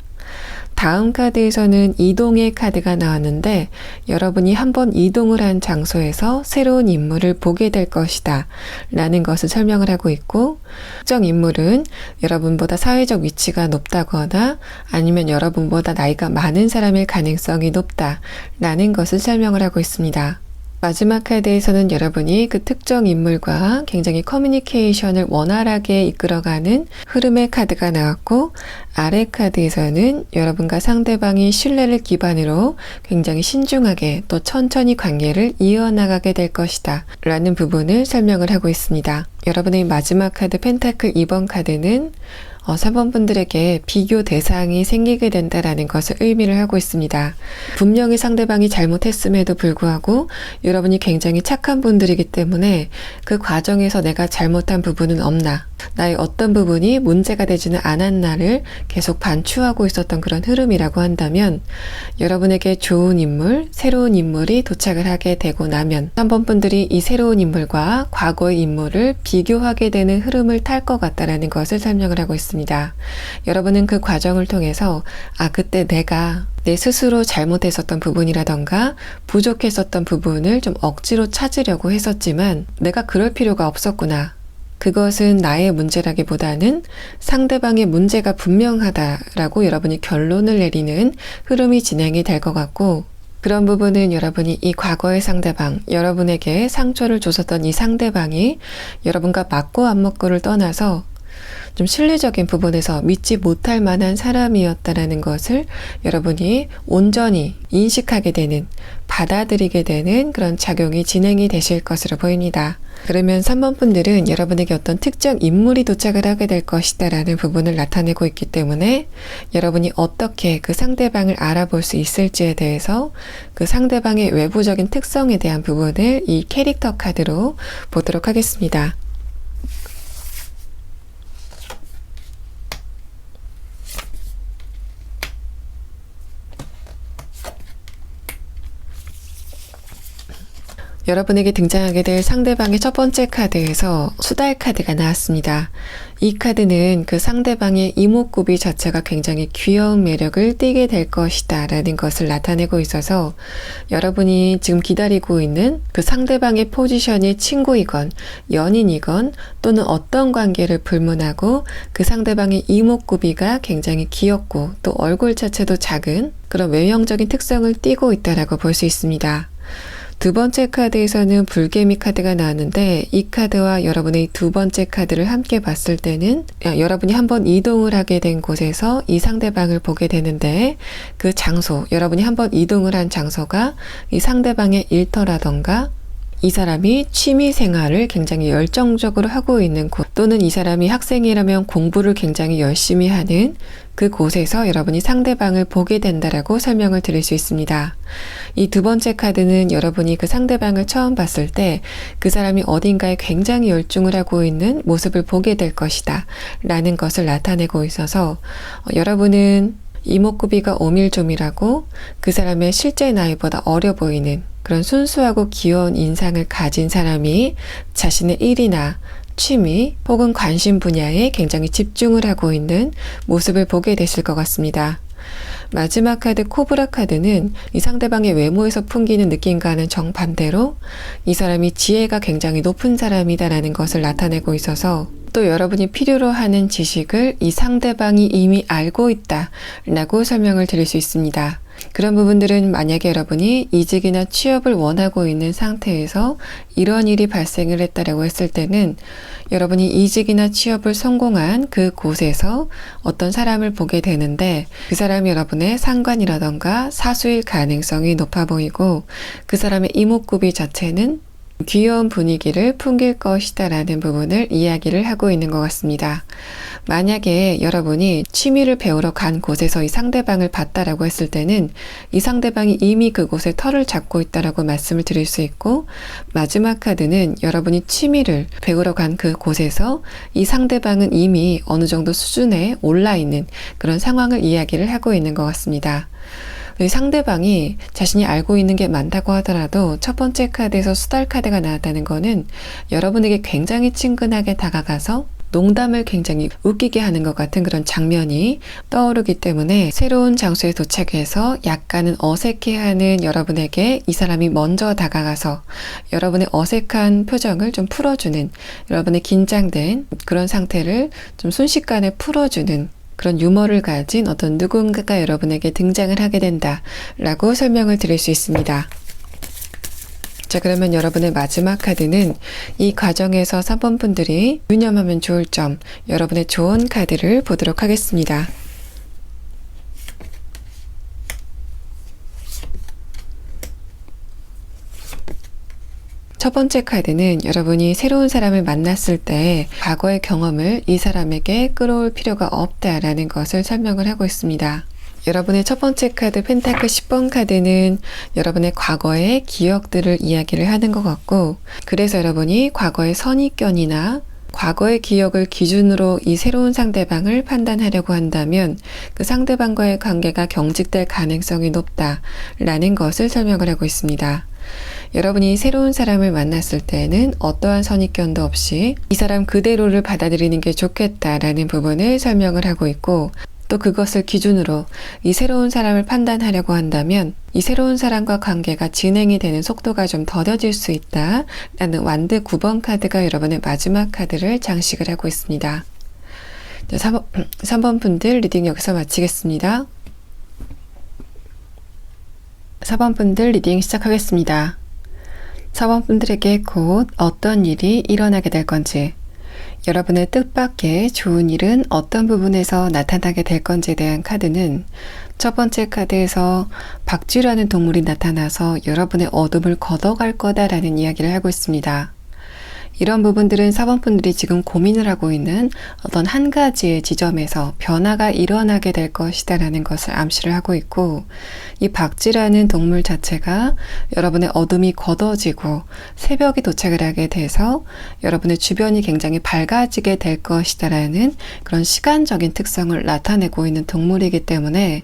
다음 카드에서는 이동의 카드가 나왔는데 여러분이 한번 이동을 한 장소에서 새로운 인물을 보게 될 것이다 라는 것을 설명을 하고 있고, 특정 인물은 여러분보다 사회적 위치가 높다거나 아니면 여러분보다 나이가 많은 사람일 가능성이 높다 라는 것을 설명을 하고 있습니다. 마지막 카드에서는 여러분이 그 특정 인물과 굉장히 커뮤니케이션을 원활하게 이끌어가는 흐름의 카드가 나왔고, 아래 카드에서는 여러분과 상대방이 신뢰를 기반으로 굉장히 신중하게 또 천천히 관계를 이어나가게 될 것이다 라는 부분을 설명을 하고 있습니다. 여러분의 마지막 카드 펜타클 2번 카드는 3번 분들에게 비교 대상이 생기게 된다라는 것을 의미를 하고 있습니다. 분명히 상대방이 잘못했음에도 불구하고 여러분이 굉장히 착한 분들이기 때문에 그 과정에서 내가 잘못한 부분은 없나, 나의 어떤 부분이 문제가 되지는 않았나를 계속 반추하고 있었던 그런 흐름이라고 한다면, 여러분에게 좋은 인물, 새로운 인물이 도착을 하게 되고 나면 3번 분들이 이 새로운 인물과 과거의 인물을 비교하게 되는 흐름을 탈 것 같다라는 것을 설명을 하고 있습니다. 여러분은 그 과정을 통해서 그때 내가 내 스스로 잘못했었던 부분이라던가 부족했었던 부분을 좀 억지로 찾으려고 했었지만 내가 그럴 필요가 없었구나. 그것은 나의 문제라기보다는 상대방의 문제가 분명하다라고 여러분이 결론을 내리는 흐름이 진행이 될 것 같고, 그런 부분은 여러분이 이 과거의 상대방, 여러분에게 상처를 줬었던 이 상대방이 여러분과 맞고 안 맞고를 떠나서 좀 실리적인 부분에서 믿지 못할 만한 사람이었다라는 것을 여러분이 온전히 인식하게 되는, 받아들이게 되는 그런 작용이 진행이 되실 것으로 보입니다. 그러면 3번 분들은 여러분에게 어떤 특정 인물이 도착을 하게 될 것이다 라는 부분을 나타내고 있기 때문에 여러분이 어떻게 그 상대방을 알아볼 수 있을지에 대해서 그 상대방의 외부적인 특성에 대한 부분을 이 캐릭터 카드로 보도록 하겠습니다. 여러분에게 등장하게 될 상대방의 첫 번째 카드에서 수달 카드가 나왔습니다. 이 카드는 그 상대방의 이목구비 자체가 굉장히 귀여운 매력을 띠게 될 것이다 라는 것을 나타내고 있어서 여러분이 지금 기다리고 있는 그 상대방의 포지션이 친구이건 연인이건 또는 어떤 관계를 불문하고 그 상대방의 이목구비가 굉장히 귀엽고 또 얼굴 자체도 작은 그런 외형적인 특성을 띠고 있다라고 볼 수 있습니다. 두 번째 카드에서는 불개미 카드가 나왔는데 이 카드와 여러분의 두 번째 카드를 함께 봤을 때는 여러분이 한번 이동을 하게 된 곳에서 이 상대방을 보게 되는데 그 장소, 여러분이 한번 이동을 한 장소가 이 상대방의 일터라던가 이 사람이 취미 생활을 굉장히 열정적으로 하고 있는 곳, 또는 이 사람이 학생이라면 공부를 굉장히 열심히 하는 그 곳에서 여러분이 상대방을 보게 된다라고 설명을 드릴 수 있습니다. 이 두 번째 카드는 여러분이 그 상대방을 처음 봤을 때 그 사람이 어딘가에 굉장히 열중을 하고 있는 모습을 보게 될 것이다 라는 것을 나타내고 있어서 여러분은 이목구비가 오밀조밀하고 그 사람의 실제 나이보다 어려 보이는 그런 순수하고 귀여운 인상을 가진 사람이 자신의 일이나 취미 혹은 관심 분야에 굉장히 집중을 하고 있는 모습을 보게 되실 것 같습니다. 마지막 카드 코브라 카드는 이 상대방의 외모에서 풍기는 느낌과는 정반대로 이 사람이 지혜가 굉장히 높은 사람이다라는 것을 나타내고 있어서 또 여러분이 필요로 하는 지식을 이 상대방이 이미 알고 있다라고 설명을 드릴 수 있습니다. 그런 부분들은 만약에 여러분이 이직이나 취업을 원하고 있는 상태에서 이런 일이 발생을 했다라고 했을 때는 여러분이 이직이나 취업을 성공한 그 곳에서 어떤 사람을 보게 되는데 그 사람이 여러분의 상관이라던가 사수일 가능성이 높아 보이고 그 사람의 이목구비 자체는 귀여운 분위기를 풍길 것이다 라는 부분을 이야기를 하고 있는 것 같습니다. 만약에 여러분이 취미를 배우러 간 곳에서 이 상대방을 봤다라고 했을 때는 이 상대방이 이미 그곳에 털을 잡고 있다라고 말씀을 드릴 수 있고, 마지막 카드는 여러분이 취미를 배우러 간 그 곳에서 이 상대방은 이미 어느 정도 수준에 올라 있는 그런 상황을 이야기를 하고 있는 것 같습니다. 이 상대방이 자신이 알고 있는 게 많다고 하더라도 첫 번째 카드에서 수달 카드가 나왔다는 거는 여러분에게 굉장히 친근하게 다가가서 농담을 굉장히 웃기게 하는 것 같은 그런 장면이 떠오르기 때문에 새로운 장소에 도착해서 약간은 어색해하는 여러분에게 이 사람이 먼저 다가가서 여러분의 어색한 표정을 좀 풀어주는, 여러분의 긴장된 그런 상태를 좀 순식간에 풀어주는 그런 유머를 가진 어떤 누군가가 여러분에게 등장을 하게 된다라고 설명을 드릴 수 있습니다. 자, 그러면 여러분의 마지막 카드는 이 과정에서 3번 분들이 유념하면 좋을 점, 여러분의 좋은 카드를 보도록 하겠습니다. 첫 번째 카드는 여러분이 새로운 사람을 만났을 때 과거의 경험을 이 사람에게 끌어올 필요가 없다라는 것을 설명을 하고 있습니다. 여러분의 첫 번째 카드 펜타클 10번 카드는 여러분의 과거의 기억들을 이야기를 하는 것 같고, 그래서 여러분이 과거의 선입견이나 과거의 기억을 기준으로 이 새로운 상대방을 판단하려고 한다면 그 상대방과의 관계가 경직될 가능성이 높다라는 것을 설명을 하고 있습니다. 여러분이 새로운 사람을 만났을 때는 어떠한 선입견도 없이 이 사람 그대로를 받아들이는 게 좋겠다라는 부분을 설명을 하고 있고, 또 그것을 기준으로 이 새로운 사람을 판단하려고 한다면 이 새로운 사람과 관계가 진행이 되는 속도가 좀 더뎌질 수 있다라는 완드 9번 카드가 여러분의 마지막 카드를 장식을 하고 있습니다. 자, 3번 분들 리딩 여기서 마치겠습니다. 4번 분들 리딩 시작하겠습니다. 4번 분들에게 곧 어떤 일이 일어나게 될 건지, 여러분의 뜻밖의 좋은 일은 어떤 부분에서 나타나게 될 건지에 대한 카드는 첫 번째 카드에서 박쥐라는 동물이 나타나서 여러분의 어둠을 걷어갈 거다라는 이야기를 하고 있습니다. 이런 부분들은 4번 분들이 지금 고민을 하고 있는 어떤 한 가지의 지점에서 변화가 일어나게 될 것이다 라는 것을 암시를 하고 있고, 이 박쥐라는 동물 자체가 여러분의 어둠이 걷어지고 새벽이 도착을 하게 돼서 여러분의 주변이 굉장히 밝아지게 될 것이다 라는 그런 시간적인 특성을 나타내고 있는 동물이기 때문에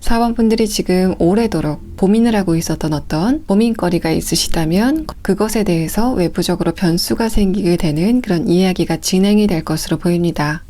4번 분들이 지금 오래도록 고민을 하고 있었던 어떤 고민거리가 있으시다면 그것에 대해서 외부적으로 변수가 생기게 되는 그런 이야기가 진행이 될 것으로 보입니다.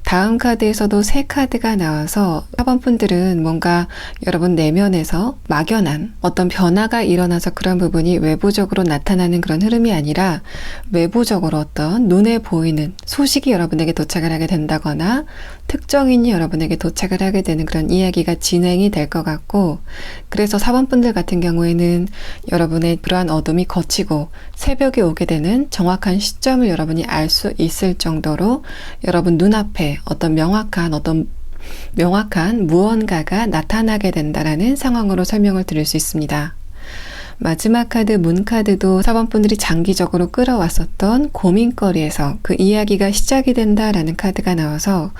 다음 카드에서도 새 카드가 나와서 4번 분들은 뭔가 여러분 내면에서 막연한 어떤 변화가 일어나서 그런 부분이 외부적으로 나타나는 그런 흐름이 아니라 외부적으로 어떤 눈에 보이는 소식이 여러분에게 도착을 하게 된다거나 특정인이 여러분에게 도착을 하게 되는 그런 이야기가 진행이 될 것 같고, 그래서 4번 분들 같은 경우에는 여러분의 그러한 어둠이 걷히고 새벽이 오게 되는 정확한 시점을 여러분이 알 수 있을 정도로 여러분 눈앞에 어떤 명확한 무언가가 나타나게 된다라는 상황으로 설명을 드릴 수 있습니다. 마지막 카드 문 카드도 4번 분들이 장기적으로 끌어왔었던 고민거리에서 그 이야기가 시작이 된다라는 카드가 나와서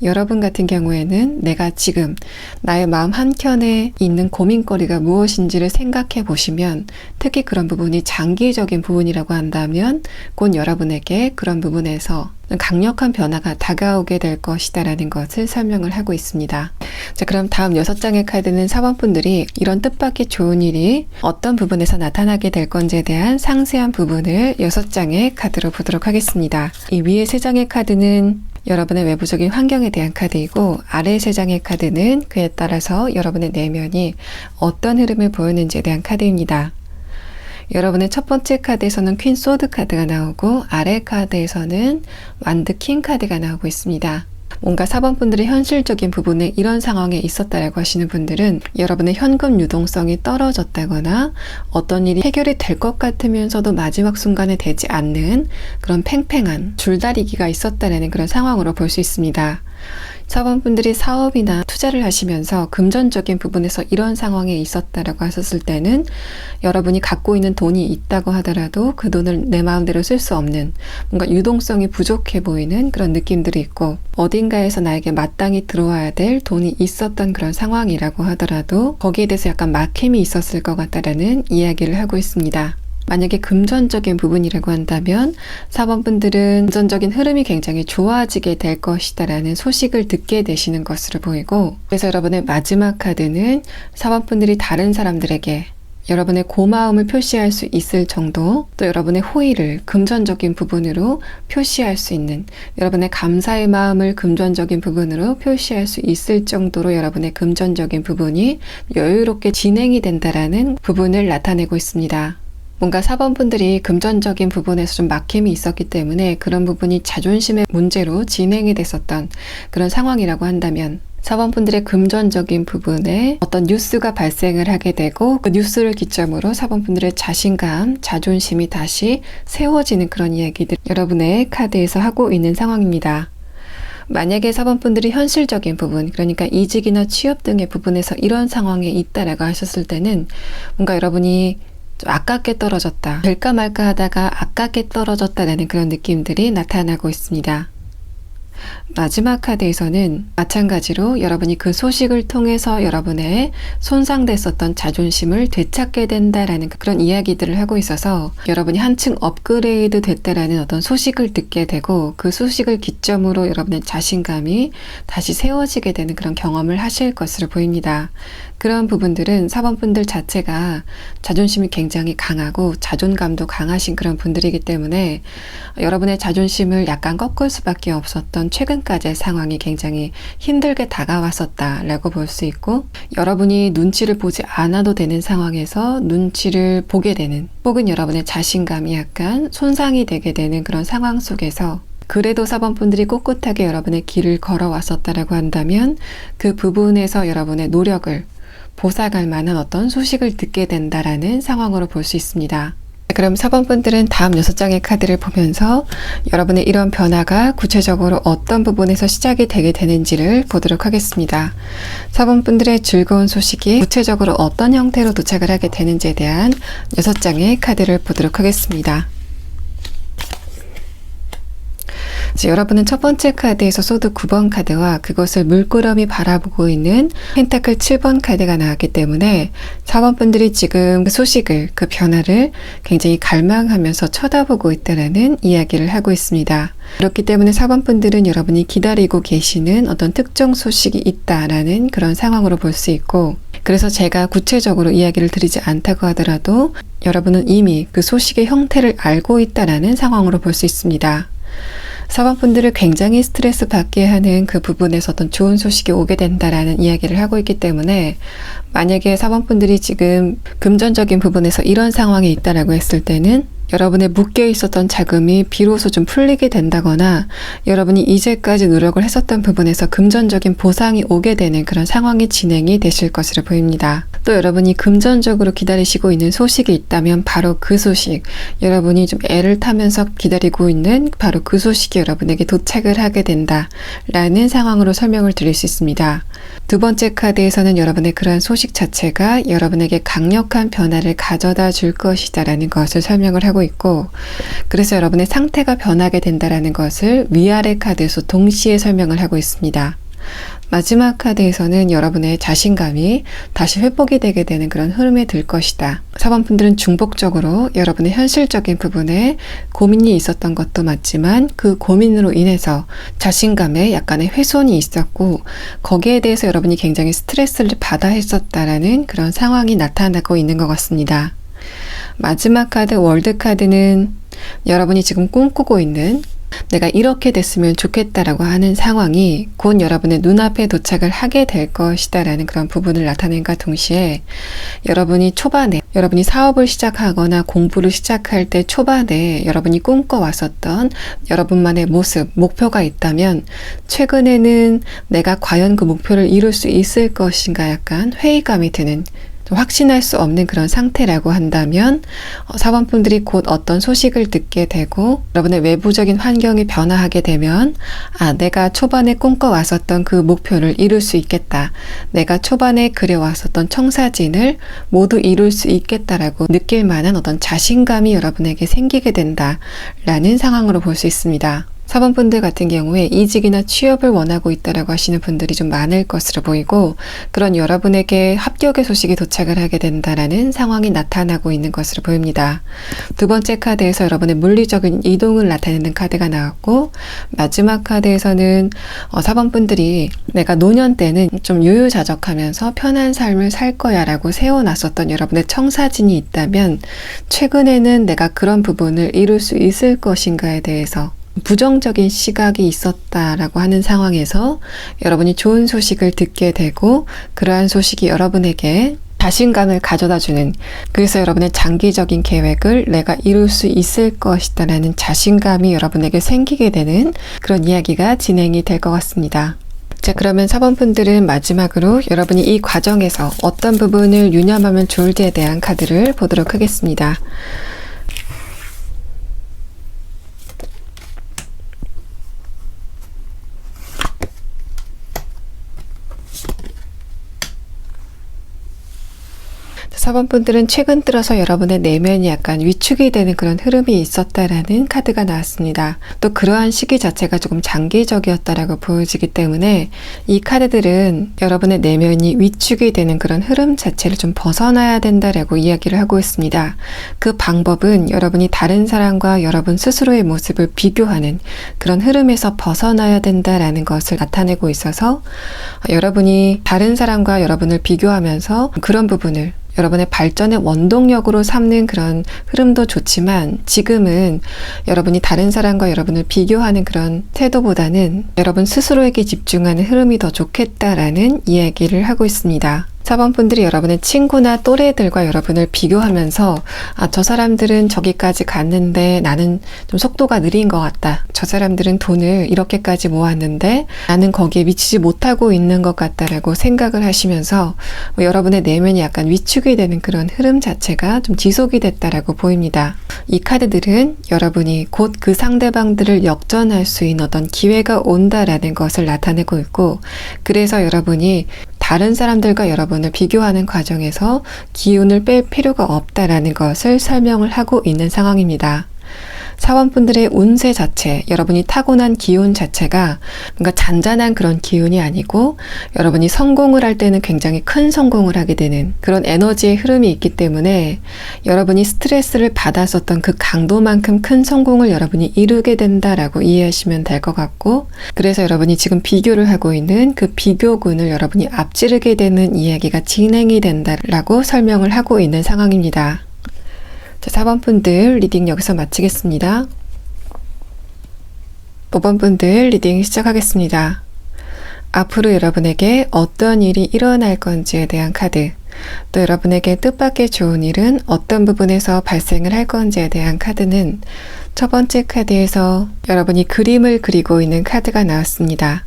여러분 같은 경우에는 내가 지금 나의 마음 한켠에 있는 고민거리가 무엇인지를 생각해 보시면, 특히 그런 부분이 장기적인 부분이라고 한다면 곧 여러분에게 그런 부분에서 강력한 변화가 다가오게 될 것이다라는 것을 설명을 하고 있습니다. 자, 그럼 다음 6장의 카드는 사번분들이 이런 뜻밖의 좋은 일이 어떤 부분에서 나타나게 될 건지에 대한 상세한 부분을 6장의 카드로 보도록 하겠습니다. 이 위에 3장의 카드는 여러분의 외부적인 환경에 대한 카드이고, 아래 3장의 카드는 그에 따라서 여러분의 내면이 어떤 흐름을 보이는지에 대한 카드입니다. 여러분의 첫 번째 카드에서는 퀸 소드 카드가 나오고, 아래 카드에서는 완드 킹 카드가 나오고 있습니다. 뭔가 4번분들이 현실적인 부분에 이런 상황에 있었다라고 하시는 분들은 여러분의 현금 유동성이 떨어졌다거나 어떤 일이 해결이 될 것 같으면서도 마지막 순간에 되지 않는 그런 팽팽한 줄다리기가 있었다라는 그런 상황으로 볼 수 있습니다. 4번분들이 사업이나 투자를 하시면서 금전적인 부분에서 이런 상황에 있었다라고 하셨을 때는 여러분이 갖고 있는 돈이 있다고 하더라도 그 돈을 내 마음대로 쓸 수 없는, 뭔가 유동성이 부족해 보이는 그런 느낌들이 있고, 어딘가에서 나에게 마땅히 들어와야 될 돈이 있었던 그런 상황이라고 하더라도 거기에 대해서 약간 막힘이 있었을 것 같다라는 이야기를 하고 있습니다. 만약에 금전적인 부분이라고 한다면 4번분들은 금전적인 흐름이 굉장히 좋아지게 될 것이다 라는 소식을 듣게 되시는 것으로 보이고, 그래서 여러분의 마지막 카드는 4번분들이 다른 사람들에게 여러분의 고마움을 표시할 수 있을 정도, 또 여러분의 호의를 금전적인 부분으로 표시할 수 있는, 여러분의 감사의 마음을 금전적인 부분으로 표시할 수 있을 정도로 여러분의 금전적인 부분이 여유롭게 진행이 된다라는 부분을 나타내고 있습니다. 뭔가 4번분들이 금전적인 부분에서 좀 막힘이 있었기 때문에 그런 부분이 자존심의 문제로 진행이 됐었던 그런 상황이라고 한다면, 4번분들의 금전적인 부분에 어떤 뉴스가 발생을 하게 되고 그 뉴스를 기점으로 4번분들의 자신감, 자존심이 다시 세워지는 그런 이야기들 여러분의 카드에서 하고 있는 상황입니다. 만약에 4번분들이 현실적인 부분, 그러니까 이직이나 취업 등의 부분에서 이런 상황에 있다라고 하셨을 때는 뭔가 여러분이 좀 아깝게 떨어졌다, 될까 말까 하다가 아깝게 떨어졌다라는 그런 느낌들이 나타나고 있습니다. 마지막 카드에서는 마찬가지로 여러분이 그 소식을 통해서 여러분의 손상됐었던 자존심을 되찾게 된다라는 그런 이야기들을 하고 있어서 여러분이 한층 업그레이드 됐다라는 어떤 소식을 듣게 되고, 그 소식을 기점으로 여러분의 자신감이 다시 세워지게 되는 그런 경험을 하실 것으로 보입니다. 그런 부분들은 4번분들 자체가 자존심이 굉장히 강하고 자존감도 강하신 그런 분들이기 때문에 여러분의 자존심을 약간 꺾을 수밖에 없었던 최근까지의 상황이 굉장히 힘들게 다가왔었다라고 볼 수 있고, 여러분이 눈치를 보지 않아도 되는 상황에서 눈치를 보게 되는, 혹은 여러분의 자신감이 약간 손상이 되게 되는 그런 상황 속에서 그래도 4번분들이 꿋꿋하게 여러분의 길을 걸어왔었다라고 한다면 그 부분에서 여러분의 노력을 보상할 만한 어떤 소식을 듣게 된다라는 상황으로 볼 수 있습니다. 그럼 4번분들은 다음 6장의 카드를 보면서 여러분의 이런 변화가 구체적으로 어떤 부분에서 시작이 되게 되는지를 보도록 하겠습니다. 4번분들의 즐거운 소식이 구체적으로 어떤 형태로 도착을 하게 되는지에 대한 6장의 카드를 보도록 하겠습니다. 여러분은 첫 번째 카드에서 소드 9번 카드와 그것을 물끄러미 바라보고 있는 펜타클 7번 카드가 나왔기 때문에 4번분들이 지금 그 소식을, 그 변화를 굉장히 갈망하면서 쳐다보고 있다는 이야기를 하고 있습니다. 그렇기 때문에 4번분들은 여러분이 기다리고 계시는 어떤 특정 소식이 있다라는 그런 상황으로 볼 수 있고, 그래서 제가 구체적으로 이야기를 드리지 않다고 하더라도 여러분은 이미 그 소식의 형태를 알고 있다라는 상황으로 볼 수 있습니다. 4번분들을 굉장히 스트레스 받게 하는 그 부분에서 어떤 좋은 소식이 오게 된다라는 이야기를 하고 있기 때문에, 만약에 4번분들이 지금 금전적인 부분에서 이런 상황에 있다라고 했을 때는 여러분의 묶여 있었던 자금이 비로소 좀 풀리게 된다거나 여러분이 이제까지 노력을 했었던 부분에서 금전적인 보상이 오게 되는 그런 상황이 진행이 되실 것으로 보입니다. 또 여러분이 금전적으로 기다리시고 있는 소식이 있다면 바로 그 소식, 여러분이 좀 애를 타면서 기다리고 있는 바로 그 소식이 여러분에게 도착을 하게 된다라는 상황으로 설명을 드릴 수 있습니다. 두 번째 카드에서는 여러분의 그러한 소식 자체가 여러분에게 강력한 변화를 가져다 줄 것이다라는 것을 설명을 하고 있고, 그래서 여러분의 상태가 변하게 된다라는 것을 위아래 카드에서 동시에 설명을 하고 있습니다. 마지막 카드에서는 여러분의 자신감이 다시 회복이 되게 되는 그런 흐름에 들 것이다. 4번 분들은 중복적으로 여러분의 현실적인 부분에 고민이 있었던 것도 맞지만 그 고민으로 인해서 자신감에 약간의 훼손이 있었고 거기에 대해서 여러분이 굉장히 스트레스를 받아 했었다라는 그런 상황이 나타나고 있는 것 같습니다. 마지막 카드 월드 카드는 여러분이 지금 꿈꾸고 있는 내가 이렇게 됐으면 좋겠다라고 하는 상황이 곧 여러분의 눈앞에 도착을 하게 될 것이다 라는 그런 부분을 나타낸과 동시에 여러분이 초반에 여러분이 사업을 시작하거나 공부를 시작할 때 초반에 여러분이 꿈꿔왔었던 여러분만의 모습, 목표가 있다면 최근에는 내가 과연 그 목표를 이룰 수 있을 것인가 약간 회의감이 드는 좀 확신할 수 없는 그런 상태라고 한다면 4번 분들이 곧 어떤 소식을 듣게 되고 여러분의 외부적인 환경이 변화하게 되면 내가 초반에 꿈꿔왔었던 그 목표를 이룰 수 있겠다. 내가 초반에 그려왔었던 청사진을 모두 이룰 수 있겠다라고 느낄 만한 어떤 자신감이 여러분에게 생기게 된다라는 상황으로 볼 수 있습니다. 4번 분들 같은 경우에 이직이나 취업을 원하고 있다라고 하시는 분들이 좀 많을 것으로 보이고 그런 여러분에게 합격의 소식이 도착을 하게 된다라는 상황이 나타나고 있는 것으로 보입니다. 두 번째 카드에서 여러분의 물리적인 이동을 나타내는 카드가 나왔고 마지막 카드에서는 4번 분들이 내가 노년 때는 좀 유유자적하면서 편한 삶을 살 거야 라고 세워놨었던 여러분의 청사진이 있다면 최근에는 내가 그런 부분을 이룰 수 있을 것인가에 대해서 부정적인 시각이 있었다라고 하는 상황에서 여러분이 좋은 소식을 듣게 되고 그러한 소식이 여러분에게 자신감을 가져다주는 그래서 여러분의 장기적인 계획을 내가 이룰 수 있을 것이다 라는 자신감이 여러분에게 생기게 되는 그런 이야기가 진행이 될 것 같습니다. 자, 그러면 4번 분들은 마지막으로 여러분이 이 과정에서 어떤 부분을 유념하면 좋을지에 대한 카드를 보도록 하겠습니다. 자, 4번 분들은 최근 들어서 여러분의 내면이 약간 위축이 되는 그런 흐름이 있었다라는 카드가 나왔습니다. 또 그러한 시기 자체가 조금 장기적이었다라고 보여지기 때문에 이 카드들은 여러분의 내면이 위축이 되는 그런 흐름 자체를 좀 벗어나야 된다라고 이야기를 하고 있습니다. 그 방법은 여러분이 다른 사람과 여러분 스스로의 모습을 비교하는 그런 흐름에서 벗어나야 된다라는 것을 나타내고 있어서 여러분이 다른 사람과 여러분을 비교하면서 그런 부분을 여러분의 발전의 원동력으로 삼는 그런 흐름도 좋지만 지금은 여러분이 다른 사람과 여러분을 비교하는 그런 태도보다는 여러분 스스로에게 집중하는 흐름이 더 좋겠다라는 이야기를 하고 있습니다. 4번 분들이 여러분의 친구나 또래들과 여러분을 비교하면서 저 사람들은 저기까지 갔는데 나는 좀 속도가 느린 것 같다. 저 사람들은 돈을 이렇게까지 모았는데 나는 거기에 미치지 못하고 있는 것 같다라고 생각을 하시면서 여러분의 내면이 약간 위축이 되는 그런 흐름 자체가 좀 지속이 됐다라고 보입니다. 이 카드들은 여러분이 곧 그 상대방들을 역전할 수 있는 어떤 기회가 온다라는 것을 나타내고 있고 그래서 여러분이 다른 사람들과 여러분을 비교하는 과정에서 기운을 뺄 필요가 없다라는 것을 설명을 하고 있는 상황입니다. 4번 분들의 운세 자체, 여러분이 타고난 기운 자체가 뭔가 잔잔한 그런 기운이 아니고 여러분이 성공을 할 때는 굉장히 큰 성공을 하게 되는 그런 에너지의 흐름이 있기 때문에 여러분이 스트레스를 받았었던 그 강도만큼 큰 성공을 여러분이 이루게 된다라고 이해하시면 될 것 같고 그래서 여러분이 지금 비교를 하고 있는 그 비교군을 여러분이 앞지르게 되는 이야기가 진행이 된다라고 설명을 하고 있는 상황입니다. 자, 4번 분들 리딩 여기서 마치겠습니다. 5번 분들 리딩 시작하겠습니다. 앞으로 여러분에게 어떤 일이 일어날 건지에 대한 카드, 또 여러분에게 뜻밖의 좋은 일은 어떤 부분에서 발생을 할 건지에 대한 카드는 첫 번째 카드에서 여러분이 그림을 그리고 있는 카드가 나왔습니다.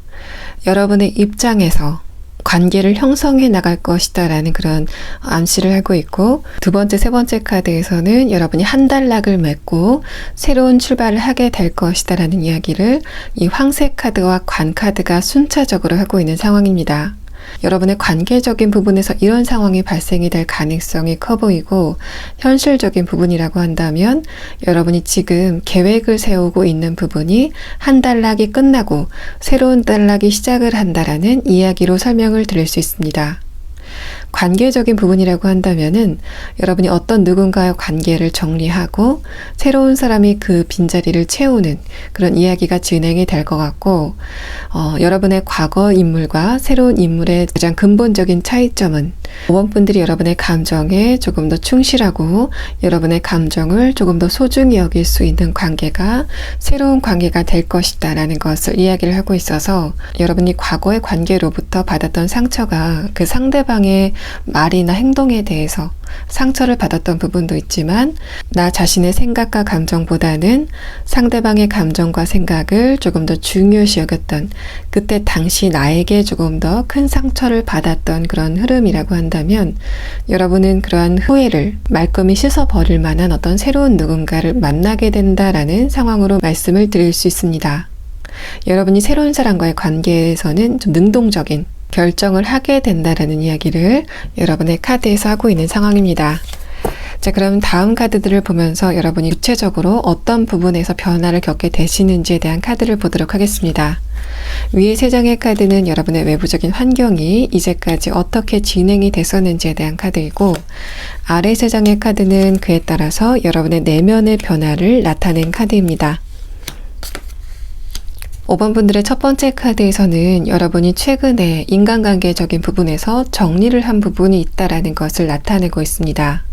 여러분의 입장에서 관계를 형성해 나갈 것이다 라는 그런 암시를 하고 있고 두 번째, 세 번째 카드에서는 여러분이 한 단락을 맺고 새로운 출발을 하게 될 것이다 라는 이야기를 이 황색 카드와 관 카드가 순차적으로 하고 있는 상황입니다. 여러분의 관계적인 부분에서 이런 상황이 발생이 될 가능성이 커 보이고, 현실적인 부분이라고 한다면 여러분이 지금 계획을 세우고 있는 부분이 한 단락이 끝나고 새로운 단락이 시작을 한다라는 이야기로 설명을 드릴 수 있습니다. 관계적인 부분이라고 한다면은 여러분이 어떤 누군가의 관계를 정리하고 새로운 사람이 그 빈자리를 채우는 그런 이야기가 진행이 될 것 같고, 여러분의 과거 인물과 새로운 인물의 가장 근본적인 차이점은 5번 분들이 여러분의 감정에 조금 더 충실하고 여러분의 감정을 조금 더 소중히 여길 수 있는 관계가 새로운 관계가 될 것이다 라는 것을 이야기를 하고 있어서, 여러분이 과거의 관계로부터 받았던 상처가 그 상대방의 말이나 행동에 대해서 상처를 받았던 부분도 있지만, 나 자신의 생각과 감정보다는 상대방의 감정과 생각을 조금 더 중요시 여겼던, 그때 당시 나에게 조금 더 큰 상처를 받았던 그런 흐름이라고 한다면, 여러분은 그러한 후회를 말끔히 씻어버릴 만한 어떤 새로운 누군가를 만나게 된다라는 상황으로 말씀을 드릴 수 있습니다. 여러분이 새로운 사람과의 관계에서는 좀 능동적인 결정을 하게 된다라는 이야기를 여러분의 카드에서 하고 있는 상황입니다. 자, 그럼 다음 카드들을 보면서 여러분이 구체적으로 어떤 부분에서 변화를 겪게 되시는지에 대한 카드를 보도록 하겠습니다. 위에 세 장의 카드는 여러분의 외부적인 환경이 이제까지 어떻게 진행이 됐었는지에 대한 카드이고, 아래 세 장의 카드는 그에 따라서 여러분의 내면의 변화를 나타낸 카드입니다. 5번 분들의 첫 번째 카드에서는 여러분이 최근에 인간관계적인 부분에서 정리를 한 부분이 있다라는 것을 나타내고 있습니다.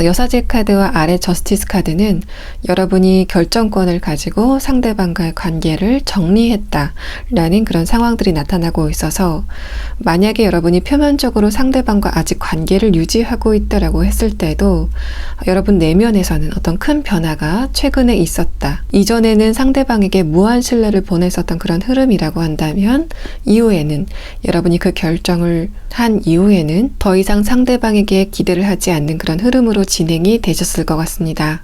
여사제 카드와 아래 저스티스 카드는 여러분이 결정권을 가지고 상대방과의 관계를 정리했다라는 그런 상황들이 나타나고 있어서, 만약에 여러분이 표면적으로 상대방과 아직 관계를 유지하고 있다라고 했을 때도 여러분 내면에서는 어떤 큰 변화가 최근에 있었다, 이전에는 상대방에게 무한 신뢰를 보냈었던 그런 흐름이라고 한다면, 이후에는 여러분이 그 결정을 한 이후에는 더 이상 상대방에게 기대를 하지 않는 그런 흐름으로 진행이 되셨을 것 같습니다.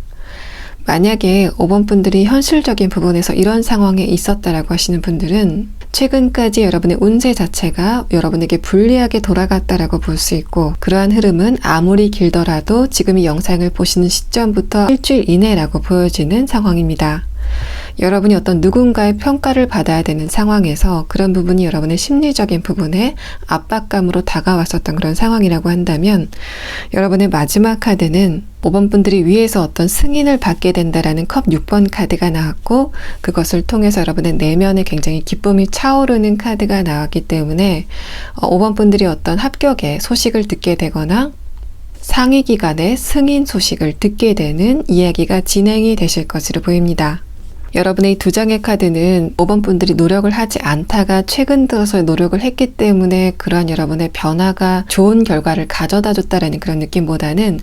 만약에 5번 분들이 현실적인 부분에서 이런 상황에 있었다라고 하시는 분들은 최근까지 여러분의 운세 자체가 여러분에게 불리하게 돌아갔다라고 볼 수 있고, 그러한 흐름은 아무리 길더라도 지금 이 영상을 보시는 시점부터 일주일 이내라고 보여지는 상황입니다. 여러분이 어떤 누군가의 평가를 받아야 되는 상황에서 그런 부분이 여러분의 심리적인 부분에 압박감으로 다가왔었던 그런 상황이라고 한다면, 여러분의 마지막 카드는 5번 분들이 위에서 어떤 승인을 받게 된다라는 컵 6번 카드가 나왔고, 그것을 통해서 여러분의 내면에 굉장히 기쁨이 차오르는 카드가 나왔기 때문에 5번 분들이 어떤 합격의 소식을 듣게 되거나 상위 기관의 승인 소식을 듣게 되는 이야기가 진행이 되실 것으로 보입니다. 여러분의 이 두 장의 카드는 5번 분들이 노력을 하지 않다가 최근 들어서 노력을 했기 때문에 그러한 여러분의 변화가 좋은 결과를 가져다 줬다라는 그런 느낌보다는,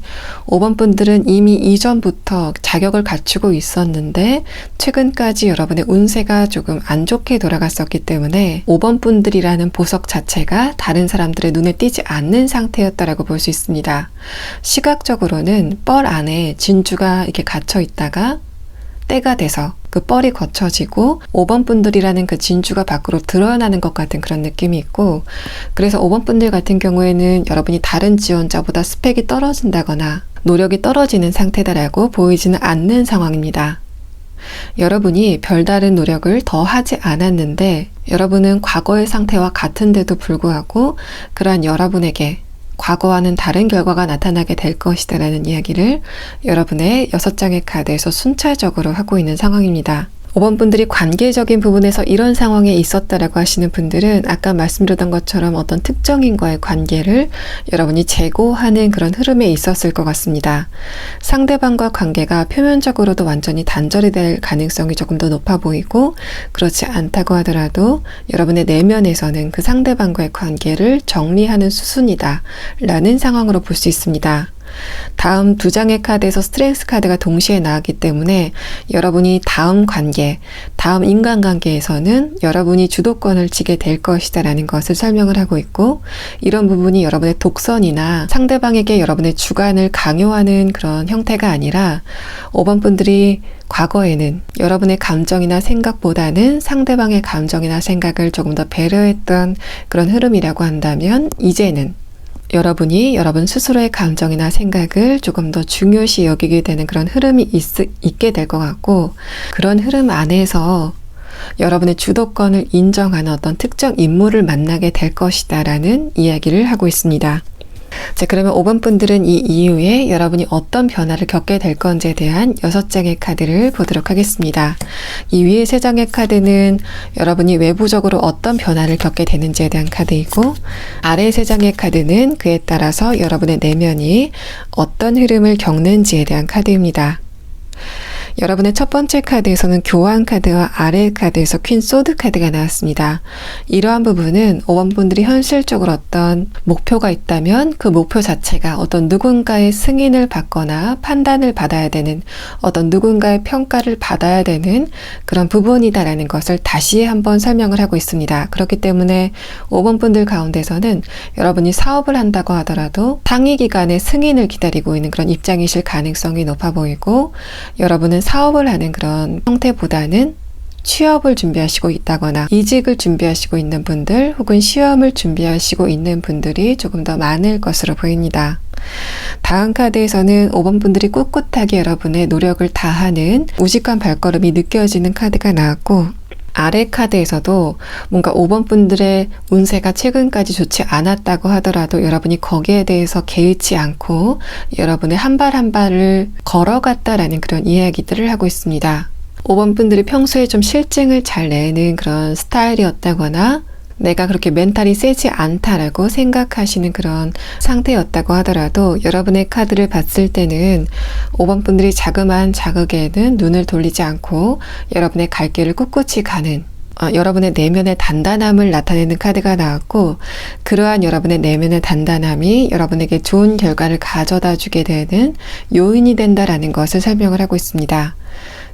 5번 분들은 이미 이전부터 자격을 갖추고 있었는데 최근까지 여러분의 운세가 조금 안 좋게 돌아갔었기 때문에 5번 분들이라는 보석 자체가 다른 사람들의 눈에 띄지 않는 상태였다라고 볼 수 있습니다. 시각적으로는 뻘 안에 진주가 이렇게 갇혀 있다가 때가 돼서 그 뻘이 거쳐지고 5번 분들이라는 그 진주가 밖으로 드러나는 것 같은 그런 느낌이 있고, 그래서 5번 분들 같은 경우에는 여러분이 다른 지원자보다 스펙이 떨어진다거나 노력이 떨어지는 상태다라고 보이지는 않는 상황입니다. 여러분이 별다른 노력을 더 하지 않았는데 여러분은 과거의 상태와 같은데도 불구하고 그러한 여러분에게 과거와는 다른 결과가 나타나게 될 것이다 라는 이야기를 여러분의 6장의 카드에서 순차적으로 하고 있는 상황입니다. 5번 분들이 관계적인 부분에서 이런 상황에 있었다라고 하시는 분들은 아까 말씀드렸던 것처럼 어떤 특정인과의 관계를 여러분이 재고하는 그런 흐름에 있었을 것 같습니다. 상대방과 관계가 표면적으로도 완전히 단절이 될 가능성이 조금 더 높아 보이고, 그렇지 않다고 하더라도 여러분의 내면에서는 그 상대방과의 관계를 정리하는 수순이다 라는 상황으로 볼 수 있습니다. 다음 두 장의 카드에서 스트렝스 카드가 동시에 나왔기 때문에 여러분이 다음 관계, 다음 인간관계에서는 여러분이 주도권을 쥐게 될 것이다 라는 것을 설명을 하고 있고, 이런 부분이 여러분의 독선이나 상대방에게 여러분의 주관을 강요하는 그런 형태가 아니라 5번 분들이 과거에는 여러분의 감정이나 생각보다는 상대방의 감정이나 생각을 조금 더 배려했던 그런 흐름이라고 한다면, 이제는 여러분이 여러분 스스로의 감정이나 생각을 조금 더 중요시 여기게 되는 그런 흐름이 있게 될 것 같고, 그런 흐름 안에서 여러분의 주도권을 인정하는 어떤 특정 인물을 만나게 될 것이다 라는 이야기를 하고 있습니다. 자, 그러면 5번 분들은 이 이후에 여러분이 어떤 변화를 겪게 될 건지에 대한 6장의 카드를 보도록 하겠습니다. 이 위에 3장의 카드는 여러분이 외부적으로 어떤 변화를 겪게 되는지에 대한 카드이고, 아래 3장의 카드는 그에 따라서 여러분의 내면이 어떤 흐름을 겪는지에 대한 카드입니다. 여러분의 첫 번째 카드에서는 교환 카드와 아래 카드에서 퀸 소드 카드가 나왔습니다. 이러한 부분은 5번 분들이 현실적으로 어떤 목표가 있다면 그 목표 자체가 어떤 누군가의 승인을 받거나 판단을 받아야 되는, 어떤 누군가의 평가를 받아야 되는 그런 부분이다라는 것을 다시 한번 설명을 하고 있습니다. 그렇기 때문에 5번 분들 가운데서는 여러분이 사업을 한다고 하더라도 상위 기관의 승인을 기다리고 있는 그런 입장이실 가능성이 높아 보이고, 여러분은 사업을 하는 그런 형태보다는 취업을 준비하시고 있다거나 이직을 준비하시고 있는 분들, 혹은 시험을 준비하시고 있는 분들이 조금 더 많을 것으로 보입니다. 다음 카드에서는 5번 분들이 꿋꿋하게 여러분의 노력을 다하는 우직한 발걸음이 느껴지는 카드가 나왔고, 아래 카드에서도 뭔가 5번 분들의 운세가 최근까지 좋지 않았다고 하더라도 여러분이 거기에 대해서 개의치 않고 여러분의 한 발 한 발을 걸어갔다라는 그런 이야기들을 하고 있습니다. 5번 분들이 평소에 좀 실증을 잘 내는 그런 스타일이었다거나 내가 그렇게 멘탈이 세지 않다라고 생각하시는 그런 상태였다고 하더라도, 여러분의 카드를 봤을 때는 5번 분들이 자그마한 자극에는 눈을 돌리지 않고 여러분의 갈 길을 꿋꿋이 가는, 여러분의 내면의 단단함을 나타내는 카드가 나왔고, 그러한 여러분의 내면의 단단함이 여러분에게 좋은 결과를 가져다 주게 되는 요인이 된다라는 것을 설명을 하고 있습니다.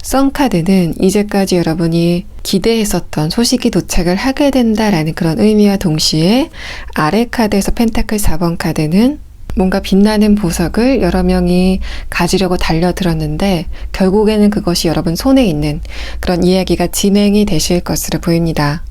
선 카드는 이제까지 여러분이 기대했었던 소식이 도착을 하게 된다라는 그런 의미와 동시에, 아래 카드에서 펜타클 4번 카드는 뭔가 빛나는 보석을 여러 명이 가지려고 달려들었는데 결국에는 그것이 여러분 손에 있는 그런 이야기가 진행이 되실 것으로 보입니다.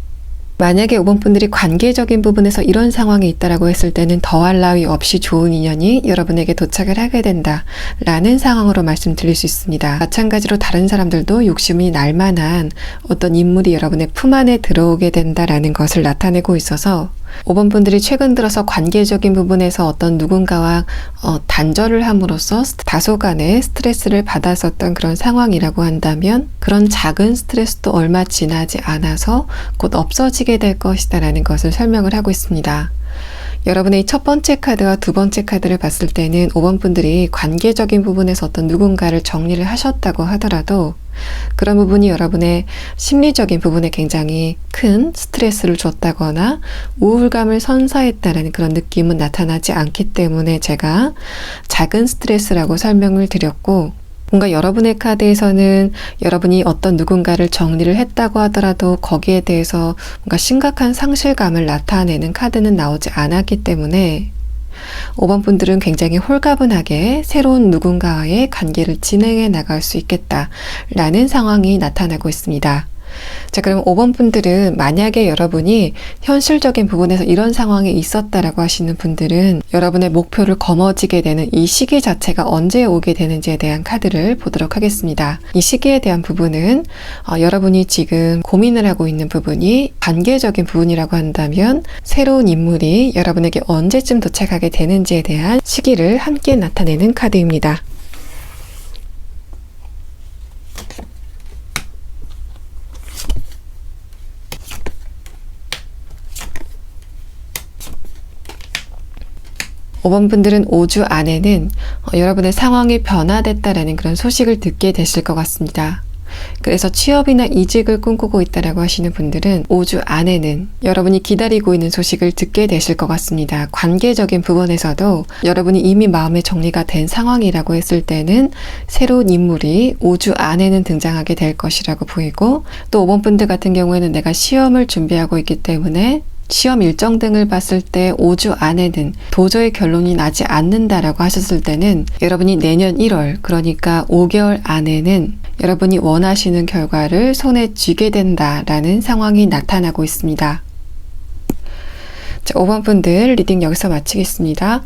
만약에 5번 분들이 관계적인 부분에서 이런 상황이 있다라고 했을 때는 더할 나위 없이 좋은 인연이 여러분에게 도착을 하게 된다 라는 상황으로 말씀드릴 수 있습니다. 마찬가지로 다른 사람들도 욕심이 날 만한 어떤 인물이 여러분의 품 안에 들어오게 된다라는 것을 나타내고 있어서, 5번 분들이 최근 들어서 관계적인 부분에서 어떤 누군가와 단절을 함으로써 다소간의 스트레스를 받았었던 그런 상황이라고 한다면, 그런 작은 스트레스도 얼마 지나지 않아서 곧 없어지게 될 것이다 라는 것을 설명을 하고 있습니다. 여러분의 첫 번째 카드와 두 번째 카드를 봤을 때는 5번 분들이 관계적인 부분에서 어떤 누군가를 정리를 하셨다고 하더라도 그런 부분이 여러분의 심리적인 부분에 굉장히 큰 스트레스를 줬다거나 우울감을 선사했다는 그런 느낌은 나타나지 않기 때문에 제가 작은 스트레스라고 설명을 드렸고, 뭔가 여러분의 카드에서는 여러분이 어떤 누군가를 정리를 했다고 하더라도 거기에 대해서 뭔가 심각한 상실감을 나타내는 카드는 나오지 않았기 때문에 5번 분들은 굉장히 홀가분하게 새로운 누군가와의 관계를 진행해 나갈 수 있겠다라는 상황이 나타나고 있습니다. 자, 그럼 5번 분들은 만약에 여러분이 현실적인 부분에서 이런 상황이 있었다라고 하시는 분들은 여러분의 목표를 거머쥐게 되는 이 시기 자체가 언제 오게 되는지에 대한 카드를 보도록 하겠습니다. 이 시기에 대한 부분은 여러분이 지금 고민을 하고 있는 부분이 관계적인 부분이라고 한다면 새로운 인물이 여러분에게 언제쯤 도착하게 되는지에 대한 시기를 함께 나타내는 카드입니다. 5번 분들은 5주 안에는 여러분의 상황이 변화됐다라는 그런 소식을 듣게 되실 것 같습니다. 그래서 취업이나 이직을 꿈꾸고 있다라고 하시는 분들은 5주 안에는 여러분이 기다리고 있는 소식을 듣게 되실 것 같습니다. 관계적인 부분에서도 여러분이 이미 마음의 정리가 된 상황이라고 했을 때는 새로운 인물이 5주 안에는 등장하게 될 것이라고 보이고, 또 5번 분들 같은 경우에는 내가 시험을 준비하고 있기 때문에 시험 일정 등을 봤을 때 5주 안에는 도저히 결론이 나지 않는다라고 하셨을 때는 여러분이 내년 1월, 그러니까 5개월 안에는 여러분이 원하시는 결과를 손에 쥐게 된다라는 상황이 나타나고 있습니다. 자, 5번 분들 리딩 여기서 마치겠습니다.